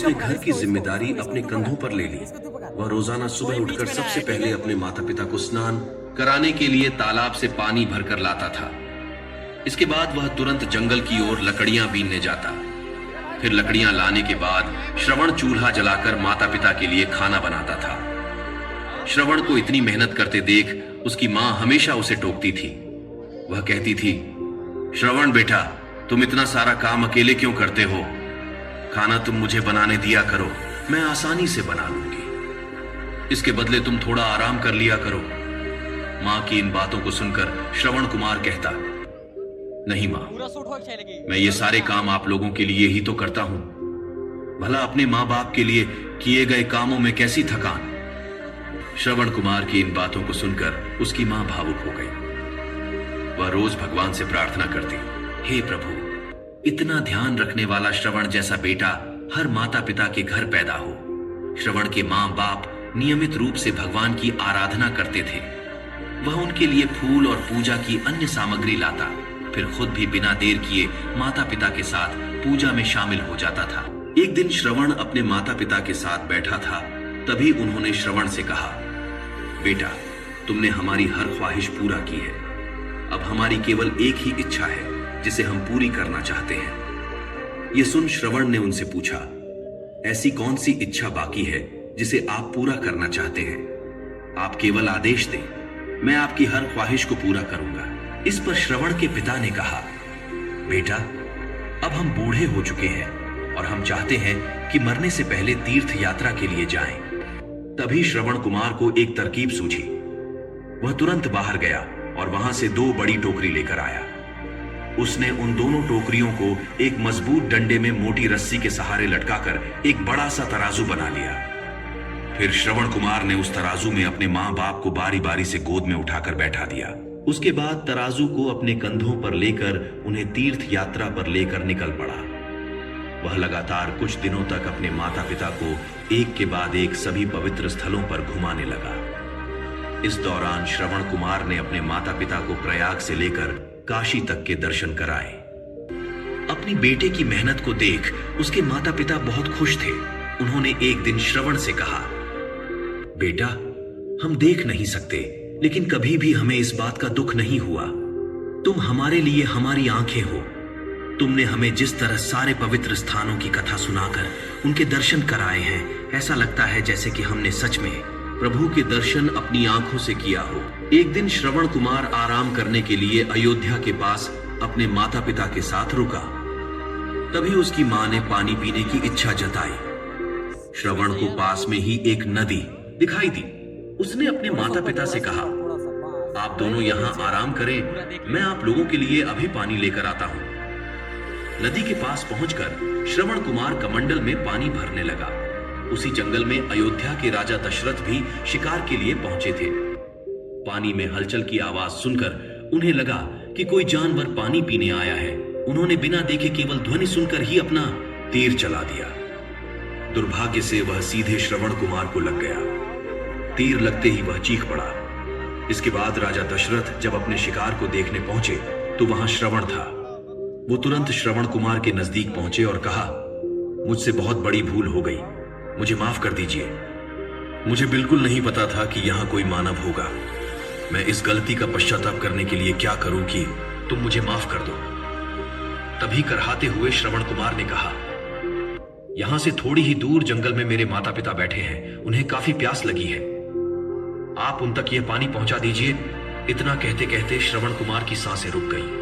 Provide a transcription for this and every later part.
उसने घर की जिम्मेदारी अपने कंधों पर ले ली। वह रोजाना सुबह उठकर सबसे पहले अपने माता पिता को स्नान कराने के लिए तालाब से पानी भरकर लाता था। इसके बाद वह तुरंत जंगल की ओर लकड़ियां बीनने जाता। फिर लकड़ियां लाने के बाद श्रवण चूल्हा जलाकर माता पिता के लिए खाना बनाता था। श्रवण को इतनी मेहनत करते देख उसकी मां हमेशा उसे टोकती थी। वह कहती थी, श्रवण बेटा, तुम इतना सारा काम अकेले क्यों करते हो? खाना तुम मुझे बनाने दिया करो, मैं आसानी से बना लूंगी। इसके बदले तुम थोड़ा आराम कर लिया करो। मां की इन बातों को सुनकर श्रवण कुमार कहता, नहीं मां, मैं ये सारे काम आप लोगों के लिए ही तो करता हूं। भला अपने मां बाप के लिए किए गए कामों में कैसी थकान। श्रवण कुमार की इन बातों को सुनकर उसकी मां भावुक हो गई। वह रोज भगवान से प्रार्थना करती, हे प्रभु, इतना ध्यान रखने वाला श्रवण जैसा बेटा हर माता पिता के घर पैदा हो। श्रवण के मां बाप नियमित रूप से भगवान की आराधना करते थे। वह उनके लिए फूल और पूजा की अन्य सामग्री लाता, फिर खुद भी बिना देर किए माता पिता के साथ पूजा में शामिल हो जाता था। एक दिन श्रवण अपने माता पिता के साथ बैठा था, तभी उन्होंने श्रवण से कहा, बेटा, तुमने हमारी हर ख्वाहिश पूरा की है। अब हमारी केवल एक ही इच्छा है जिसे हम पूरी करना चाहते हैं। यह सुन श्रवण ने उनसे पूछा, ऐसी कौन सी इच्छा बाकी है जिसे आप पूरा करना चाहते हैं? आप केवल आदेश दें, मैं आपकी हर ख्वाहिश को पूरा करूंगा। इस पर श्रवण के पिता ने कहा, बेटा, अब हम बूढ़े हो चुके हैं और हम चाहते हैं कि मरने से पहले तीर्थ यात्रा के लिए जाएं। तभी श्रवण कुमार को एक तरकीब सूझी। वह तुरंत बाहर गया और वहां से 2 बड़ी टोकरी लेकर आया। उसने उन दोनों टोकरियों को एक मजबूत डंडे में मोटी रस्सी के सहारे लटकाकर एक बड़ा सा तराजू बना लिया। फिर श्रवण कुमार ने उस तराजू में अपने मां बाप को बारी बारी से गोद में उठाकर बैठा दिया। उसके बाद तराजू को अपने कंधों पर लेकर उन्हें तीर्थ यात्रा पर लेकर निकल पड़ा। वह लगातार कुछ दिनों तक अपने माता पिता को एक के बाद एक सभी पवित्र स्थलों पर घुमाने लगा। इस दौरान श्रवण कुमार ने अपने माता पिता को प्रयाग से लेकर काशी तक के दर्शन कराए। अपनी बेटे की मेहनत को देख उसके माता पिता बहुत खुश थे। उन्होंने एक दिन श्रवण से कहा, बेटा, हम देख नहीं सकते, लेकिन कभी भी हमें इस बात का दुख नहीं हुआ। तुम हमारे लिए हमारी आंखें हो। तुमने हमें जिस तरह सारे पवित्र स्थानों की कथा सुनाकर उनके दर्शन कराए हैं, ऐसा लगता है जैसे कि हमने सच में प्रभु के दर्शन अपनी आंखों से किया हो। एक दिन श्रवण कुमार आराम करने के लिए अयोध्या के पास अपने माता पिता के साथ रुका। तभी उसकी मां ने पानी पीने की इच्छा जताई। श्रवण को पास में ही एक नदी दिखाई दी। उसने अपने माता पिता से कहा, आप दोनों यहाँ आराम करें, मैं आप लोगों के लिए अभी पानी लेकर आता हूं। नदी के पास पहुंचकर श्रवण कुमार कमंडल में पानी भरने लगा। उसी जंगल में अयोध्या के राजा दशरथ भी शिकार के लिए पहुंचे थे। पानी में हलचल की आवाज सुनकर उन्हें लगा कि कोई जानवर पानी पीने आया है। उन्होंने बिना देखे केवल ध्वनि सुनकर ही अपना तीर चला दिया। दुर्भाग्य से वह सीधे श्रवण कुमार को लग गया। तीर लगते ही वह चीख पड़ा। इसके बाद राजा दशरथ जब अपने शिकार को देखने पहुंचे तो वहां श्रवण था। वो तुरंत श्रवण कुमार के नजदीक पहुंचे और कहा, मुझसे बहुत बड़ी भूल हो गई, मुझे माफ कर दीजिए। मुझे बिल्कुल नहीं पता था कि यहां कोई मानव होगा। मैं इस गलती का पश्चाताप करने के लिए क्या करूं कि तुम मुझे माफ कर दो। तभी करहाते हुए श्रवण कुमार ने कहा, यहां से थोड़ी ही दूर जंगल में मेरे माता पिता बैठे हैं, उन्हें काफी प्यास लगी है, आप उन तक यह पानी पहुंचा दीजिए। इतना कहते कहते श्रवण कुमार की सांसें रुक गई।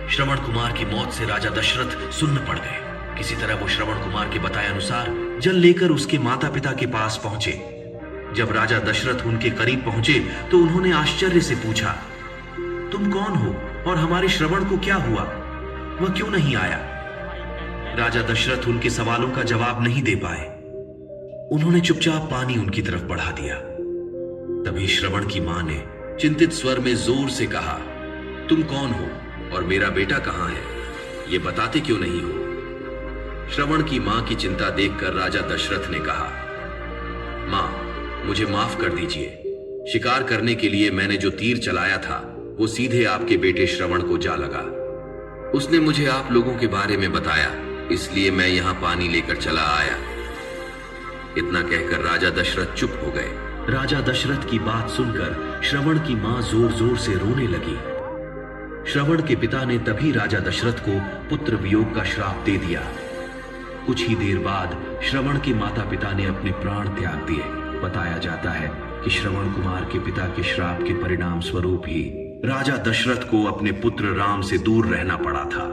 श्रवण कुमार की मौत से राजा दशरथ सुन्न पड़ गए। किसी तरह वो श्रवण कुमार के बताए अनुसार जल लेकर उसके माता पिता के पास पहुंचे। जब राजा दशरथ उनके करीब पहुंचे तो उन्होंने आश्चर्य से पूछा, तुम कौन हो और हमारे श्रवण को क्या हुआ? वह क्यों नहीं आया? राजा दशरथ उनके सवालों का जवाब नहीं दे पाए। उन्होंने चुपचाप पानी उनकी तरफ बढ़ा दिया। तभी श्रवण की मां ने चिंतित स्वर में जोर से कहा, तुम कौन हो और मेरा बेटा कहां है? ये बताते क्यों नहीं हो? श्रवण की मां की चिंता देखकर राजा दशरथ ने कहा, मां, मुझे माफ कर दीजिए। शिकार करने के लिए मैंने जो तीर चलाया था वो सीधे आपके बेटे श्रवण को जा लगा। उसने मुझे आप लोगों के बारे में बताया, इसलिए मैं यहाँ पानी लेकर चला आया। इतना कहकर राजा दशरथ चुप हो गए। राजा दशरथ की बात सुनकर श्रवण की मां जोर जोर से रोने लगी। श्रवण के पिता ने तभी राजा दशरथ को पुत्र वियोग का श्राप दे दिया। कुछ ही देर बाद श्रवण के माता पिता ने अपने प्राण त्याग दिए। बताया जाता है कि श्रवण कुमार के पिता के श्राप के परिणाम स्वरूप ही राजा दशरथ को अपने पुत्र राम से दूर रहना पड़ा था।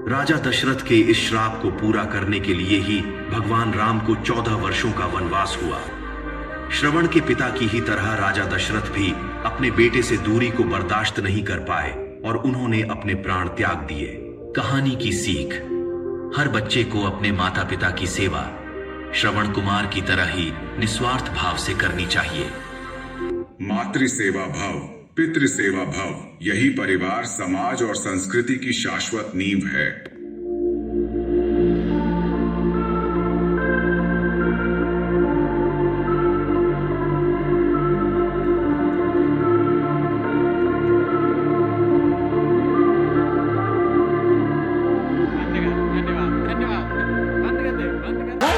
राजा दशरथ के इस श्राप को पूरा करने के लिए ही भगवान राम को 14 वर्षों का वनवास हुआ। श्रवण के पिता की ही तरह राजा दशरथ भी अपने बेटे से दूरी को बर्दाश्त नहीं कर पाए और उन्होंने अपने प्राण त्याग दिए। कहानी की सीख: हर बच्चे को अपने माता पिता की सेवा श्रवण कुमार की तरह ही निस्वार्थ भाव से करनी चाहिए। मातृ सेवा भाव, पितृ सेवा भाव, यही परिवार, समाज और संस्कृति की शाश्वत नींव है।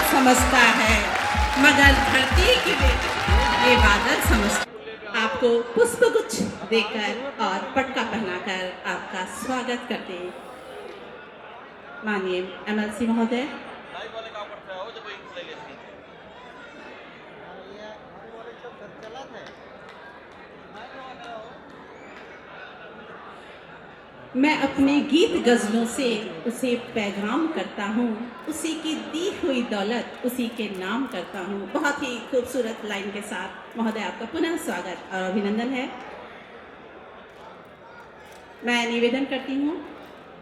समझता है मगर धरती की बेटी ये बादल समझता। आपको पुष्पगुच्छ देकर और पटका पहनाकर आपका स्वागत करते हैं माननीय MLC महोदय। मैं अपने गीत गजलों से उसे पैगाम करता हूँ, उसी की दी हुई दौलत उसी के नाम करता हूँ। बहुत ही खूबसूरत लाइन के साथ महोदय आपका पुनः स्वागत और अभिनंदन है। मैं निवेदन करती हूँ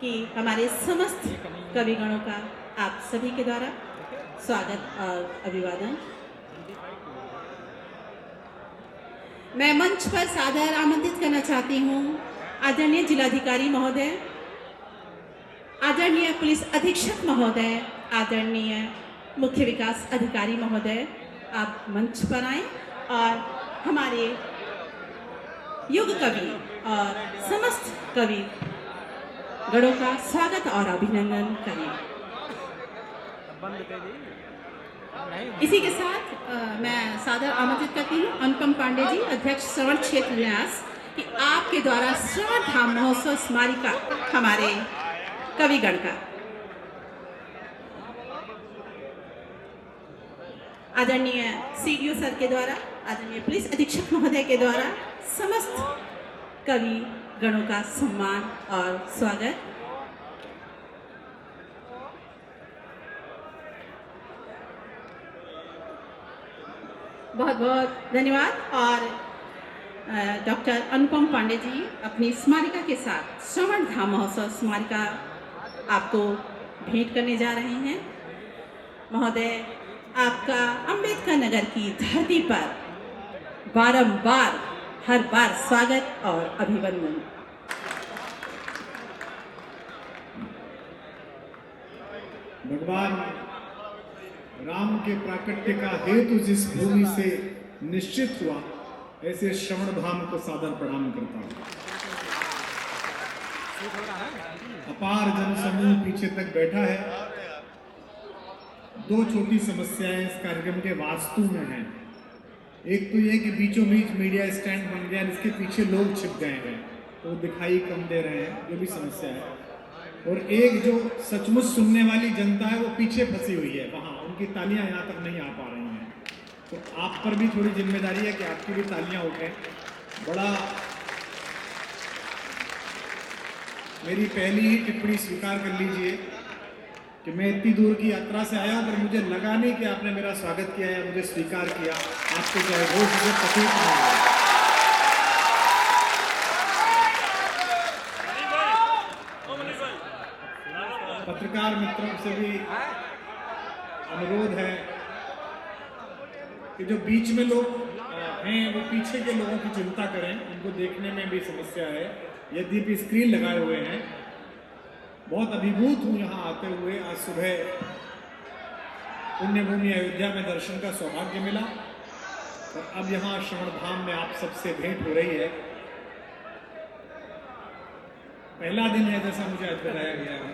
कि हमारे समस्त कविगणों का आप सभी के द्वारा स्वागत और अभिवादन। मैं मंच पर सादर आमंत्रित करना चाहती हूँ आदरणीय जिलाधिकारी महोदय, आदरणीय पुलिस अधीक्षक महोदय, आदरणीय मुख्य विकास अधिकारी महोदय, आप मंच पर आएं और हमारे युग कवि और समस्त कवि गणों का स्वागत और अभिनंदन करें। इसी के साथ मैं सादर आमंत्रित करती हूँ अनुपम पांडे जी, अध्यक्ष श्रवण क्षेत्र न्यास, कि आपके द्वारा श्रवण धाम महोत्सव स्मारिका हमारे कविगण का आदरणीय CDO सर के द्वारा, आदरणीय पुलिस अधीक्षक महोदय के द्वारा समस्त कवि गणों का सम्मान और स्वागत। बहुत बहुत धन्यवाद। और डॉक्टर अनुपम पांडे जी अपनी स्मारिका के साथ श्रवण धाम महोत्सव स्मारिका आपको भेंट करने जा रहे हैं। महोदय, आपका अंबेडकर नगर की धरती पर बारंबार हर बार स्वागत और अभिनंदन। भगवान राम के प्राकट्य का हेतु जिस भूमि से निश्चित हुआ, ऐसे श्रवण धाम को सादर प्रणाम करता हूँ। अपार जनसमूह पीछे तक बैठा है। दो छोटी समस्याएं इस कार्यक्रम के वास्तु में हैं। एक तो ये कि बीचों बीच मीडिया स्टैंड बन गया, इसके पीछे लोग छिप गए हैं तो दिखाई कम दे रहे हैं, ये भी समस्या है। और एक जो सचमुच सुनने वाली जनता है वो पीछे फंसी हुई है, वहाँ उनकी तालियां यहाँ तक नहीं आ पा रही हैं। तो आप पर भी थोड़ी जिम्मेदारी है कि आपकी भी तालियां उठें। बड़ा मेरी पहली ही टिप्पणी स्वीकार कर लीजिए कि मैं इतनी दूर की यात्रा से आया हूं, पर मुझे लगा नहीं कि आपने मेरा स्वागत किया या मुझे स्वीकार किया। आपको चाहे वो मुझे पसंद नहीं। पत्रकार मित्रों से भी अनुरोध है कि जो बीच में लोग हैं वो पीछे के लोगों की चिंता करें, उनको देखने में भी समस्या है। यद्यपि स्क्रीन लगाए हुए हैं। बहुत अभिभूत हूँ यहाँ आते हुए। आज सुबह पुण्य भूमि अयोध्या में दर्शन का सौभाग्य मिला और अब यहाँ श्रवण धाम में आप सबसे भेंट हो रही है। पहला दिन है जैसा मुझे आज बताया गया है।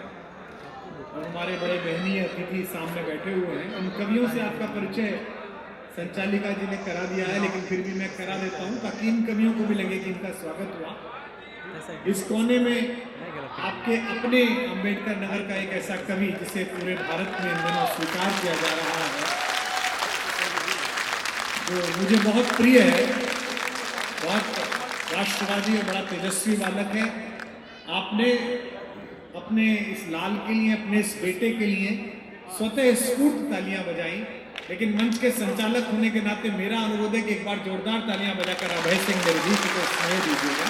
और हमारे बड़े बहनी अतिथि सामने बैठे हुए हैं। उन कवियों से आपका परिचय संचालिका जी ने करा दिया है, लेकिन फिर भी मैं करा देता हूँ ताकि इन कवियों को भी लगे कि इनका स्वागत हुआ। इस कोने में आपके अपने अंबेडकर नगर का एक ऐसा कवि जिसे पूरे भारत में इन दिनों स्वीकार किया जा रहा है, तो मुझे बहुत प्रिय है, बहुत राष्ट्रवादी और बड़ा तेजस्वी बालक है। आपने अपने इस लाल के लिए, अपने इस बेटे के लिए स्वतः स्फूर्त तालियां बजाई, लेकिन मंच के संचालक होने के नाते मेरा अनुरोध है कि एक बार जोरदार तालियां बजाकर अभय सिंह निर्जी को स्नेह दीजिएगा।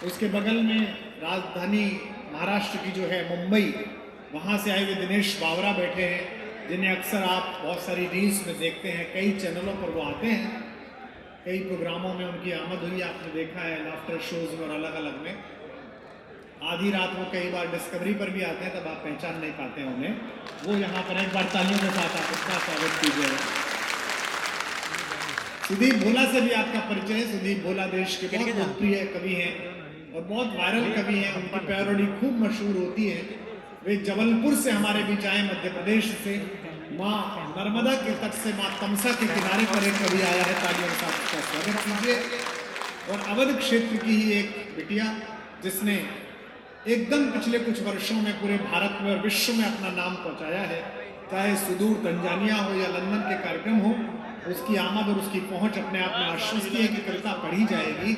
उसके बगल में राजधानी महाराष्ट्र की जो है मुंबई, वहाँ से आए हुए दिनेश बावरा बैठे हैं, जिन्हें अक्सर आप बहुत सारी रील्स में देखते हैं, कई चैनलों पर वो आते हैं, कई प्रोग्रामों में उनकी आमद हुई, आपने देखा है लाफ्टर शोज में और अलग अलग में। आधी रात वो कई बार डिस्कवरी पर भी आते हैं, तब आप पहचान नहीं पाते हैं उन्हें। वो यहाँ पर एक बार तालियों के साथ आप उसका स्वागत कीजिए। सुदीप भोला से भी आपका परिचय है। सुदीप भोला देश के बहुत लोकप्रिय कवि हैं और बहुत वायरल कवि हैं, उनकी पैरोडी खूब मशहूर होती है। वे जबलपुर से हमारे बीच आए, मध्य प्रदेश से, माँ नर्मदा के तट से माँ तमसा के किनारे पर एक कवि आया है, तालियों के साथ उसका स्वागत कीजिए। और अवध क्षेत्र की ही एक बिटिया जिसने एकदम पिछले कुछ वर्षों में पूरे भारत में और विश्व में अपना नाम पहुंचाया है, चाहे सुदूर तंजानिया हो या लंदन के कार्यक्रम हो, उसकी आमद और उसकी पहुंच अपने आप में आश्वस्त है कि कविता पढ़ी जाएगी।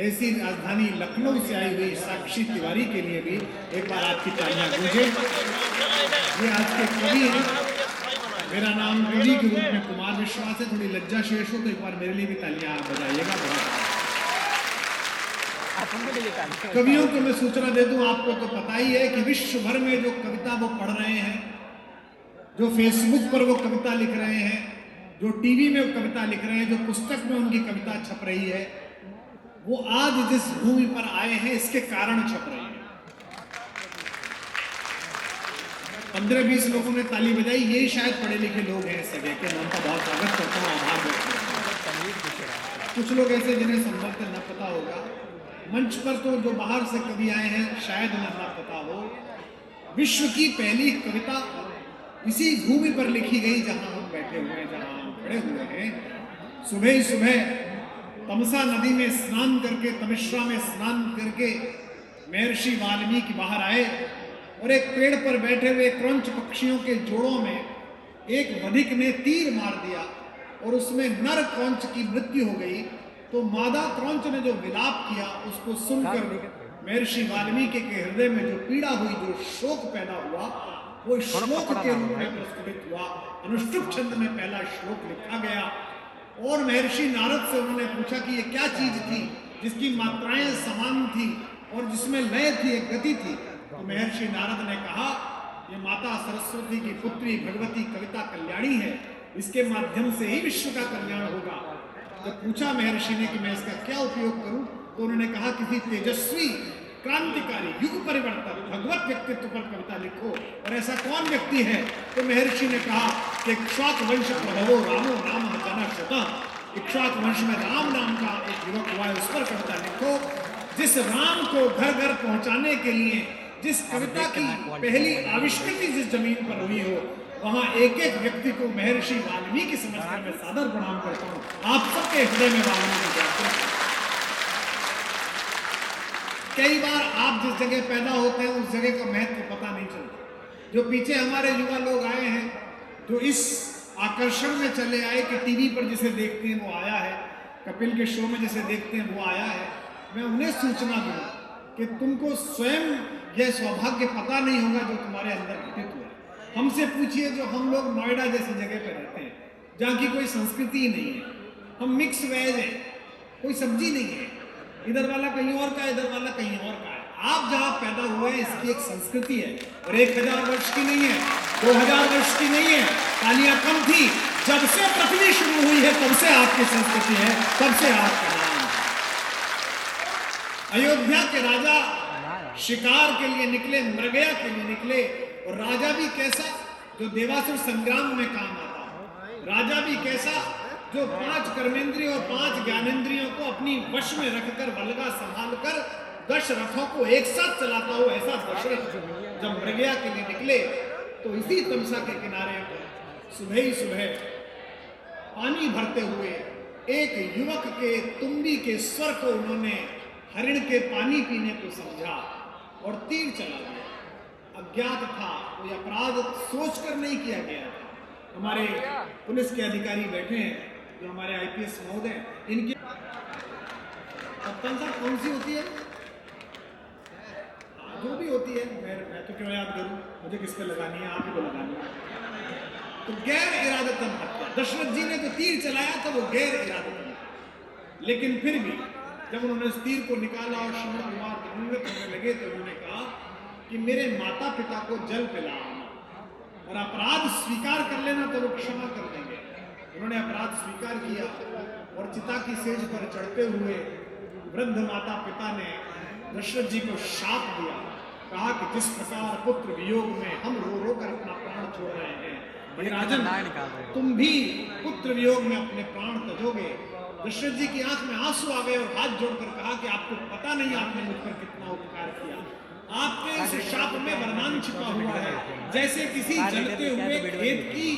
ऐसी राजधानी लखनऊ से आई हुई साक्षी तिवारी के लिए भी एक बार आपकी तालियां गूंजे। ये आज के कवि हैं। मेरा नाम कवि के रूप में कुमार विश्वास है, थोड़ी लज्जा शेष हो तो एक बार मेरे लिए भी तालियां आप बजाइएगा। कवियों को मैं सूचना दे दूं, आपको तो पता ही है कि विश्व भर में जो कविता वो पढ़ रहे हैं, जो फेसबुक पर वो कविता लिख रहे हैं, जो टीवी में वो कविता लिख रहे हैं, जो पुस्तक में उनकी कविता छप रही है, वो आज जिस भूमि पर आए हैं इसके कारण छप रही है। 15-20 लोगों ने ताली बजाई, यही शायद पढ़े लिखे लोग हैं इस जगह के। मैं उनका बहुत स्वागत करता हूँ, आभार व्यक्त करता हूँ। कुछ लोग ऐसे जिन्हें संभवतः न पता होगा, मंच पर तो जो बाहर से कवि आए हैं शायद उन्हें ना पता हो, विश्व की पहली कविता इसी भूमि पर लिखी गई जहां हम बैठे हुए हैं, जहां हम खड़े हुए हैं। सुबह ही सुबह तमसा नदी में स्नान करके, तमिश्रा में स्नान करके महर्षि वाल्मीकि बाहर आए और एक पेड़ पर बैठे हुए क्रंच पक्षियों के जोड़ों में एक वधिक ने तीर मार दिया और उसमें नर क्रंच की मृत्यु हो गई। तो मादा क्रंच ने जो विलाप किया उसको सुनकर महर्षि वाल्मीकि के हृदय में जो पीड़ा हुई, जो शोक पैदा हुआ, वो श्लोक के रूप में प्रस्फुटित हुआ। अनुष्टुप छंद में पहला श्लोक लिखा गया और महर्षि नारद से उन्होंने पूछा कि ये क्या चीज थी जिसकी मात्राएं समान थी और जिसमें लय थी, एक गति थी। तो महर्षि नारद ने कहा, ये माता सरस्वती की पुत्री भगवती कविता कल्याणी है, इसके माध्यम से ही विश्व का कल्याण होगा। जब पूछा महर्षि ने कि मैं इसका क्या उपयोग करूं, तो उन्होंने कहा किसी तेजस्वी, क्रांतिकारी, युग परिवर्तक, भगवत व्यक्तित्व पर कविता लिखो। और ऐसा कौन व्यक्ति है? तो महर्षि ने कहा कि इक्ष्वाक वंश प्रभवो रामो नाम जना शता। इक्ष्वाक वंश में राम नाम का एक युवक हुआ है, उस पर कविता लिखो। जिस राम को घर घर पहुंचाने के लिए जिस कविता की पहली आविष्कृति जिस जमीन पर हुई हो, वहां एक एक व्यक्ति को महर्षि वाल्मीकि समझकर मैं सादर प्रणाम करता हूं। आप सबके हृदय में वाल्मीकि जाते हैं। कई बार आप जिस जगह पैदा होते हैं उस जगह का महत्व पता नहीं चलता। जो पीछे हमारे युवा लोग आए हैं, जो इस आकर्षण में चले आए कि टीवी पर जिसे देखते हैं वो आया है, कपिल के शो में जिसे देखते हैं वो आया है, मैं उन्हें सूचना दूं कि तुमको स्वयं यह सौभाग्य पता नहीं होगा जो तुम्हारे अंदर घटित हुआ। हमसे पूछिए जो हम लोग नोएडा जैसी जगह पर रहते हैं, जहाँ की कोई संस्कृति ही नहीं है, हम मिक्स वेज हैं, कोई सब्जी नहीं है, इधर वाला कहीं और का, इधर वाला कहीं और का है। आप जहाँ पैदा हुए हैं इसकी एक संस्कृति है और 1000 वर्ष की नहीं है, 2000 वर्ष की नहीं है। तालियां कम थी, जब से पृथ्वी शुरू हुई है तब से आपकी संस्कृति है, तब से आपका नाम है। अयोध्या के राजा शिकार के लिए निकले, मृगया के लिए निकले, और राजा भी कैसा जो देवासुर संग्राम में काम आता, राजा भी कैसा जो 5 कर्मेंद्रियों और 5 ज्ञानेंद्रियों को अपनी वश में रखकर, बलगा संभाल कर 10 रथों को एक साथ चलाता हो ऐसा दशरथ जब मृगया के लिए निकले तो इसी तमसा के किनारे सुबह ही सुबह पानी भरते हुए एक युवक के तुम्बी के स्वर को उन्होंने हरिण के पानी पीने को समझा और तीर चला दिया। अज्ञात था, कोई अपराध सोचकर नहीं किया गया था। हमारे पुलिस के अधिकारी बैठे हैं जो हमारे आईपीएस महोदय, इनकी कप्तान साहब कौन सी होती है, जो भी होती है, मैं तो क्यों याद करूं, मुझे किस पे लगानी है, आप ही को लगानी है। तो गैर इरादतन हत्या, दशरथ जी ने जो तीर चलाया था वो गैर इरादतन, लेकिन फिर भी जब उन्होंने उस तीर को निकाला और श्रवण कुमार विनम्र होने लगे तो उन्होंने कहा कि मेरे माता पिता को जल पिलाना और अपराध स्वीकार कर लेना तो वो क्षमा कर देंगे। उन्होंने अपराध स्वीकार किया और चिता की सेज पर चढ़ते हुए वृद्ध माता पिता ने दशरथ जी को शाप दिया, कहा कि जिस प्रकार पुत्र वियोग में हम रो रो कर अपना प्राण छोड़ रहे हैं, राजन तुम भी पुत्र वियोग में अपने प्राण तजोगे। दशरथ जी की आंख में आंसू आ गए और हाथ जोड़कर कहा कि आपको पता नहीं आपने मुझ पर कितना उपकार किया, आपके इस शाप में वरदान छिपा हुआ है। जैसे किसी जलते हुए खेत की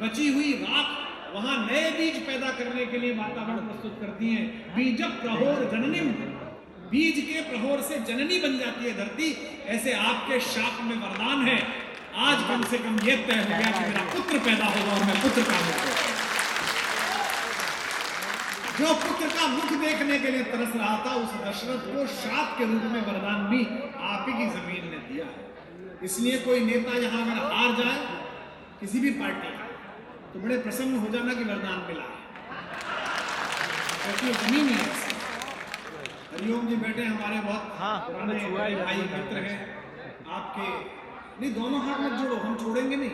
बची हुई राख वहां नए बीज पैदा करने के लिए वातावरण प्रस्तुत करती है, बीज प्रहोर जननी, बीज के प्रहोर से जननी बन जाती है धरती, ऐसे आपके शाप में वरदान है। आज कम से कम ये तय हो गया कि मेरा पुत्र पैदा होगा और मैं पुत्र का मुख देखूंगा। जो पुत्र का मुख देखने के लिए तरस रहा था उस दशरथ को शाप के रूप में वरदान भी आप ही की जमीन ने दिया है। इसलिए कोई नेता यहां अगर हार जाए किसी भी पार्टी का तो बड़े प्रसन्न हो जाना कि वरदान मिला है, क्योंकि जमीन ही है। हरिओम जी बैठे हमारे बहुत पुराने भाई मित्र हैं आपके, नहीं दोनों हाथ मत जोड़ो, हम छोड़ेंगे नहीं।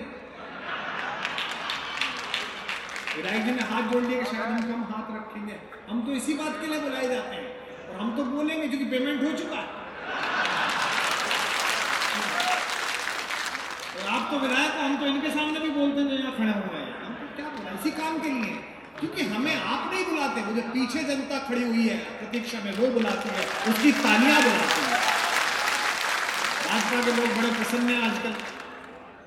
विधायक जी ने हाथ जोड़ लिया कि शायद हम कम हाथ रखेंगे, हम तो इसी बात के लिए बुलाए जाते हैं और हम तो बोलेंगे क्योंकि पेमेंट हो चुका है। और आप तो विधायक हो, हम तो इनके सामने भी बोलते हैं यहाँ खड़े हो गए, हम तो क्या बोला इसी काम के लिए, क्योंकि हमें आप नहीं बुलाते, वो जो पीछे जनता खड़ी हुई है प्रतीक्षा में वो बुलाती है, उसकी तालियां बुलाती है। भाजपा के लोग बड़े प्रसन्न हैं आजकल,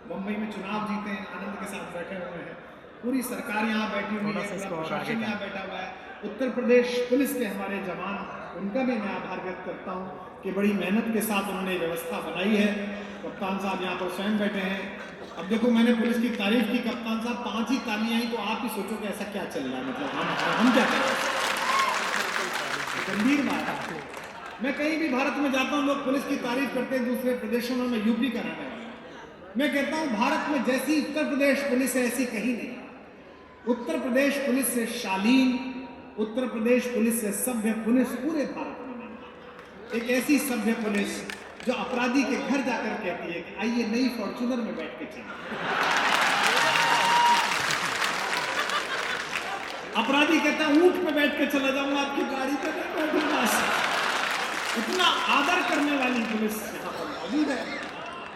बंबई में चुनाव जीते हैं, आनंद के साथ बैठे हुए हैं, पूरी सरकार यहाँ बैठी हुई है, पूरा प्रशासन यहाँ बैठा हुआ है। उत्तर प्रदेश पुलिस के हमारे जवान, उनका भी मैं आभार व्यक्त करता हूँ कि बड़ी मेहनत के साथ उन्होंने व्यवस्था बनाई है। कप्तान साहब यहाँ पर स्वयं बैठे हैं। अब देखो मैंने पुलिस की तारीफ की, कप्तान साहब 5 ही तालियां आई तो आप ही सोचो कि ऐसा क्या चल रहा है, मतलब हम क्या कर रहे हैं, गंभीर बात है। मैं कहीं भी भारत में जाता हूँ लोग पुलिस की तारीफ करते हैं, दूसरे प्रदेशों में, मैं यूपी का रहने वाला, मैं कहता हूँ भारत में जैसी उत्तर प्रदेश पुलिस है ऐसी कहीं नहीं। उत्तर प्रदेश पुलिस से शालीन, उत्तर प्रदेश पुलिस से सभ्य पुलिस पूरे भारत में नहीं। एक ऐसी सभ्य पुलिस जो अपराधी के घर जाकर कहती है कि आइए नई फॉर्च्यूनर में बैठ के चलिए। अपराधी कहता है ऊंट पे बैठ के चला जाऊंगा, आपकी गाड़ी पे नहीं बैठूंगा। इतना आदर करने वाली पुलिस यहाँ पर मौजूद है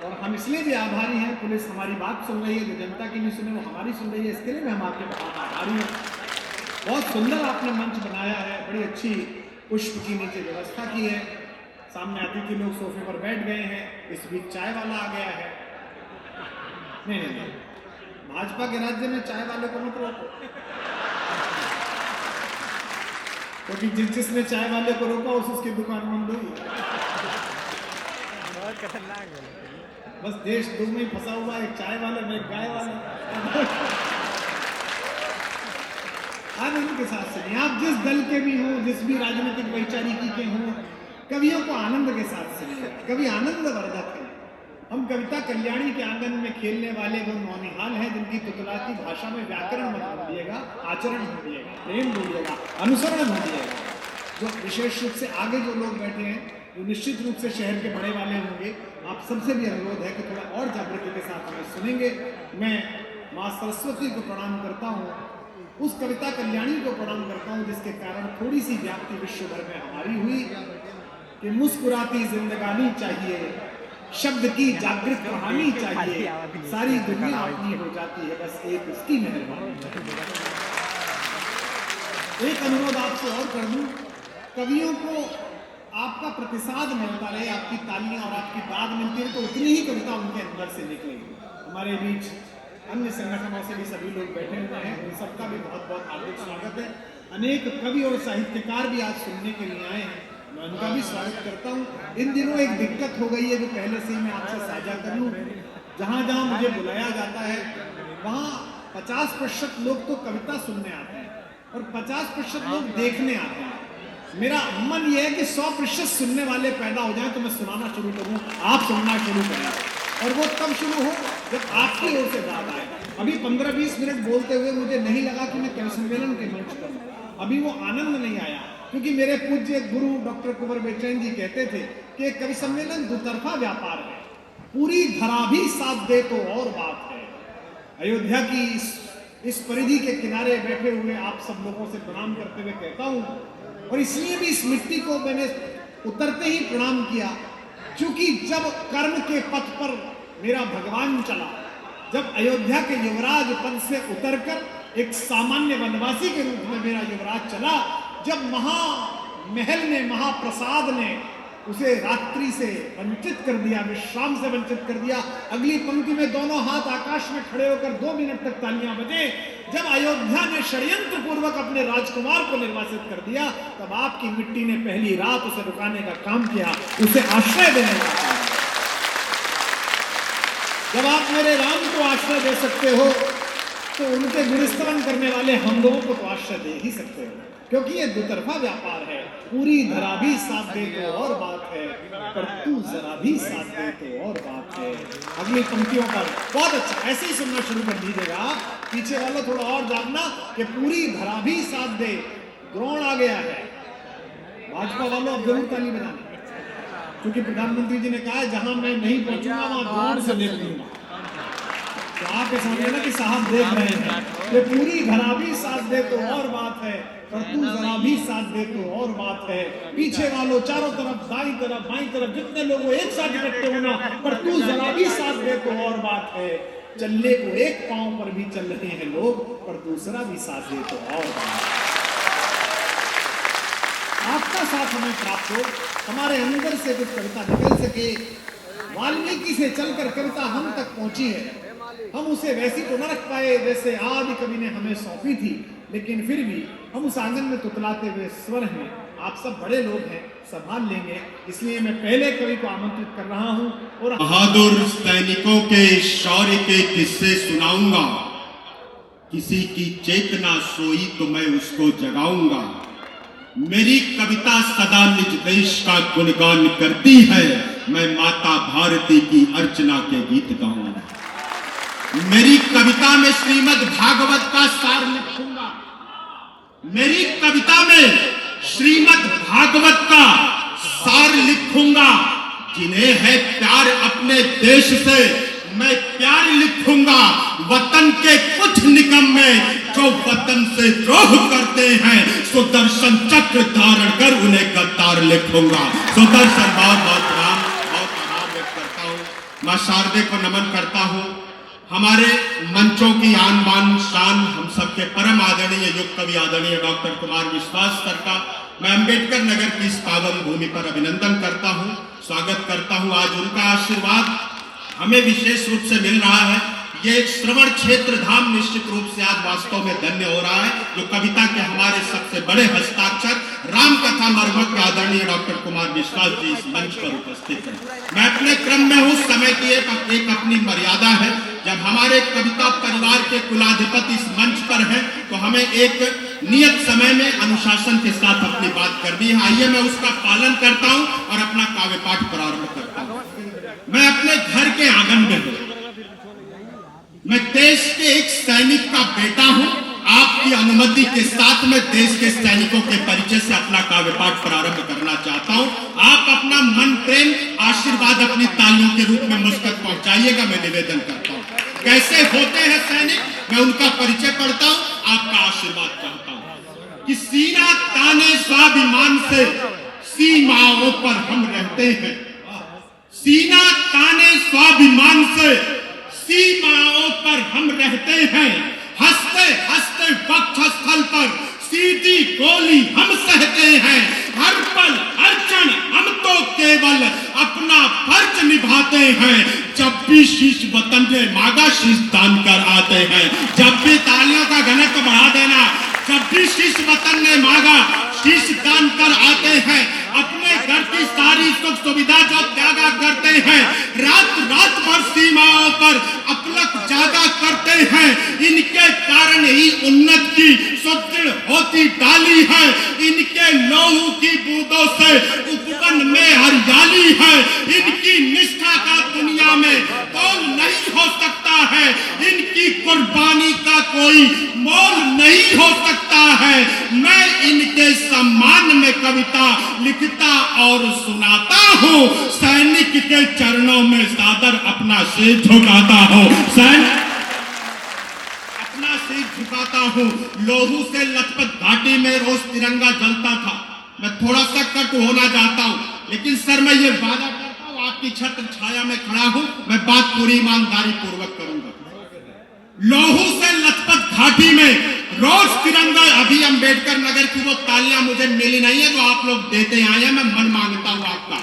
और हम इसलिए भी आभारी हैं। पुलिस हमारी बात सुन रही है, जो जनता की नहीं सुने वो हमारी सुन रही है, इसके लिए भी हम आपके बहुत आभारी हैं। बहुत सुंदर आपने मंच बनाया है, बड़ी अच्छी पुष्प की नीचे व्यवस्था की है, सामने अतिथि लोग सोफे पर बैठ गए हैं, इस बीच चाय वाला आ गया है। नहीं, भाजपा के राज्य में चाय वाले को मत रोको, क्योंकि जिसने चाय वाले को रोका उसकी दुकान बंद होगी। बहुत खतरनाक है, बस देश दो में फंसा हुआ है, एक चाय वाला में एक गाय वाला। आनंद के साथ सुनिए, आप जिस दल के भी हो, जिस भी राजनीतिक वैचारिकी के हो, कवियों को आनंद के साथ सुनिए। कवि आनंद वर्धक है। हम कविता कल्याणी के आंगन में खेलने वाले वो नौनिहाल हैं जिनकी तुतलाती भाषा में व्याकरण मत ढूंढिएगा, आचरण ढूंढिएगा, प्रेम ढूंढिएगा, अनुसरण ढूंढिएगा। जो विशेष रूप से आगे जो लोग बैठे हैं, जो निश्चित रूप से शहर के बड़े वाले होंगे, आप सबसे भी अनुरोध है कि थोड़ा और जागृति के साथ हमें सुनेंगे। मैं माँ सरस्वती को प्रणाम करता हूँ, उस कविता कल्याणी को प्रणाम करता हूँ जिसके कारण थोड़ी सी व्याप्ति विश्व भर में हमारी हुई कि मुस्कुराती जिंदगानी चाहिए, शब्द की जागृत कहानी चाहिए, सारी दुनिया अपनी हो जाती है बस एक उसकी मेहरबानी। एक अनुरोध आपसे और कर दूं, कवियों को आपका प्रतिसाद मिलता रहे, आपकी तालियां और आपकी दाद मिलती रहे, तो उतनी ही कविता उनके अंदर से निकलेगी। हमारे बीच अन्य संगठनों से भी सभी लोग बैठे हुए हैं, उन सबका भी बहुत बहुत हार्दिक स्वागत है। अनेक कवि और साहित्यकार भी आज सुनने के लिए आए हैं, मैं उनका भी स्वागत करता हूँ। इन दिनों एक दिक्कत हो गई है जो पहले से ही मैं आपसे साझा कर लूँ, जहाँ जहाँ मुझे बुलाया जाता है वहाँ 50% लोग तो कविता सुनने आते हैं और 50% लोग देखने आते हैं। मेरा मन यह है कि 100% सुनने वाले पैदा हो जाएं तो मैं सुनाना शुरू करूं, आप सुनना शुरू करें, और वो तब शुरू हो जब आपकी ओर से दाद आए। अभी 15-20 मिनट बोलते हुए मुझे नहीं लगा कि मैं कवि सम्मेलन के मंच पर हूं, अभी वो आनंद नहीं आया, क्योंकि मेरे पूज्य गुरु डॉक्टर कुंवर बेचैन जी कहते थे कि कवि सम्मेलन दुतरफा व्यापार है, पूरी धरा भी साथ दे तो और बात है। अयोध्या की इस परिधि के किनारे बैठे हुए आप सब लोगों से प्रणाम करते हुए कहता हूं, और इसलिए भी इस मिट्टी को मैंने उतरते ही प्रणाम किया, क्योंकि जब कर्म के पथ पर मेरा भगवान चला, जब अयोध्या के युवराज पद से उतरकर एक सामान्य वनवासी के रूप में मेरा युवराज चला, जब महामहल ने, महाप्रसाद ने उसे रात्रि से वंचित कर दिया, विश्राम से वंचित कर दिया, अगली पंक्ति में दोनों हाथ आकाश में खड़े होकर 2 मिनट तक तालियां बजे, जब अयोध्या ने षड्यंत्र पूर्वक अपने राजकुमार को निर्वासित कर दिया, तब आपकी मिट्टी ने पहली रात उसे रुकाने का काम किया, उसे आश्रय देने का काम। जब आप मेरे राम को आश्रय दे सकते हो तो उनके गुणस्तवन करने वाले हम लोगों को तो आश्रय दे ही सकते हो, क्योंकि ये दुतरफा व्यापार है। पूरी धरा भी साथ दे तो और बात है, पर तू जरा भी साथ दे तो और बात है। अगली पंक्तियों पर बहुत अच्छा ऐसे ही सुनना शुरू कर दीजिएगा, पीछे वालों थोड़ा और जानना कि पूरी धरा भी साथ दे, द्रोण आ गया है। भाजपा वालों अब जरूर ताली बजाना, क्योंकि प्रधानमंत्री जी ने कहा है जहां मैं नहीं पहुंचूंगा वहां द्रोण से देख लूंगा। तो आप ये समझे ना कि साहब देख रहे हैं कि पूरी धरा भी साथ दे तो और बात है, पर तू जरा भी साथ दे तो और बात है। पीछे वालों चारों तरफ, दाईं तरफ, बाईं तरफ जितने लोग एक साथ इकट्ठे होना, पर तू जरा भी साथ दे तो और बात है। चलने को एक पांव पर भी चल रहे हैं लोग, पर दूसरा भी साथ दे तो और बात है। आपका साथ हमें प्राप्त हो, हमारे अंदर से कुछ कविता निकल सके। वाल्मीकि से चलकर कविता हम तक पहुंची है, हम उसे वैसी तो न रख पाए जैसे आदि कवि ने हमें सौंपी थी, लेकिन फिर भी हम उस आंगन में तुतलाते हुए स्वर हैं। आप सब बड़े लोग हैं, संभाल लेंगे, इसलिए मैं पहले कवि को आमंत्रित कर रहा हूं और बहादुर सैनिकों के शौर्य के किस्से सुनाऊंगा। किसी की चेतना सोई तो मैं उसको जगाऊंगा। मेरी कविता सदा निज देश का गुणगान करती है, मैं माता भारती की अर्चना के गीत गाऊंगा। मेरी कविता में श्रीमद् भागवत का सार लिखूंगा। मेरी कविता में श्रीमद् भागवत का सार लिखूंगा। जिन्हें है प्यार अपने देश से, मैं प्यार लिखूंगा। वतन के कुछ निकम में जो वतन से द्रोह करते हैं, सुदर्शन चक्र धारण कर उन्हें गद्दार लिखूंगा। सुदर्शन बहुत बहुत आभार व्यक्त करता हूँ। मां शारदे को नमन करता हूँ। हमारे मंचों की आन बान शान हम सबके परम आदरणीय युग कवि आदरणीय डॉक्टर कुमार विश्वास सर का मैं अंबेडकर नगर की इस पावन भूमि पर अभिनंदन करता हूं, स्वागत करता हूं। आज उनका आशीर्वाद हमें विशेष रूप से मिल रहा है। ये श्रवण क्षेत्र धाम निश्चित रूप से आज वास्तव में धन्य हो रहा है, जो कविता के हमारे सबसे बड़े हस्ताक्षर राम कथा मर्मज्ञ आदरणीय डॉक्टर कुमार विश्वास जी इस मंच पर उपस्थित हैं। मैं अपने क्रम में हूँ, समय की एक अपनी मर्यादा है। जब हमारे कविता परिवार के कुलाधिपति इस मंच पर हैं, तो हमें एक नियत समय में अनुशासन के साथ अपनी बात करनी है। आइए मैं उसका पालन करता हूँ और अपना काव्य पाठ प्रारंभ करता हूँ। मैं अपने घर के आंगन में हूँ। मैं देश के एक सैनिक का बेटा हूँ। आपकी अनुमति के साथ मैं देश के सैनिकों के परिचय से अपना काव्य पाठ प्रारंभ करना चाहता हूँ। आप अपना मन प्रेम आशीर्वाद अपनी तालियों के रूप में मुझ तक पहुंचाइएगा, मैं निवेदन करता हूँ। कैसे होते हैं सैनिक, मैं उनका परिचय पढ़ता हूँ, आपका आशीर्वाद चाहता हूँ। कि सीना ताने स्वाभिमान से सीमाओं पर हम रहते हैं। सीना ताने स्वाभिमान से सीमाओं पर हम रहते हैं। हंसते हंसते वक्षस्थल पर सीधी गोली हम सहते हैं। हर पल हर क्षण केवल अपना फर्ज निभाते हैं। जब भी शीश वतन ने मांगा शीश दान कर आते हैं। जब भी तालियों का घनत्व बढ़ा देना, जब भी शीश वतन ने मांगा शीश दान कर आते हैं। अपने घर की सारी सुख सुविधा जो त्यागा करते हैं, रात रात भर सीमाओं पर अपलक जागा करते हैं। इनके कारण ही उन्नत की सुदृढ़ होती डाली है। इनके लहू की बूंदों से उपवन में हरियाली है। इनकी निष्ठा का दुनिया में तोल नहीं हो सकता है। इनकी कुर्बानी का कोई मोल नहीं हो सकता है। मैं इनके सम्मान में कविता लिखता और सुनाता हूँ। सैनिक के चरणों में सादर अपना सिर झुकाता हूँ। अपना सिर झुकाता हूँ। लोहू से लथपथ घाटी में रोज तिरंगा जलता था। मैं थोड़ा सा कट होना चाहता हूँ, लेकिन सर मैं ये वादा करता हूँ, आपकी छत्र छाया में खड़ा हूँ, मैं बात पूरी ईमानदारी पूर्वक करूंगा। लोहू से लथपथ घाटी में रोज तिरंगा, अभी अंबेडकर नगर की वो तालियां मुझे मिली नहीं है जो आप लोग देते आए हैं, मैं मन मांगता हूं आपका।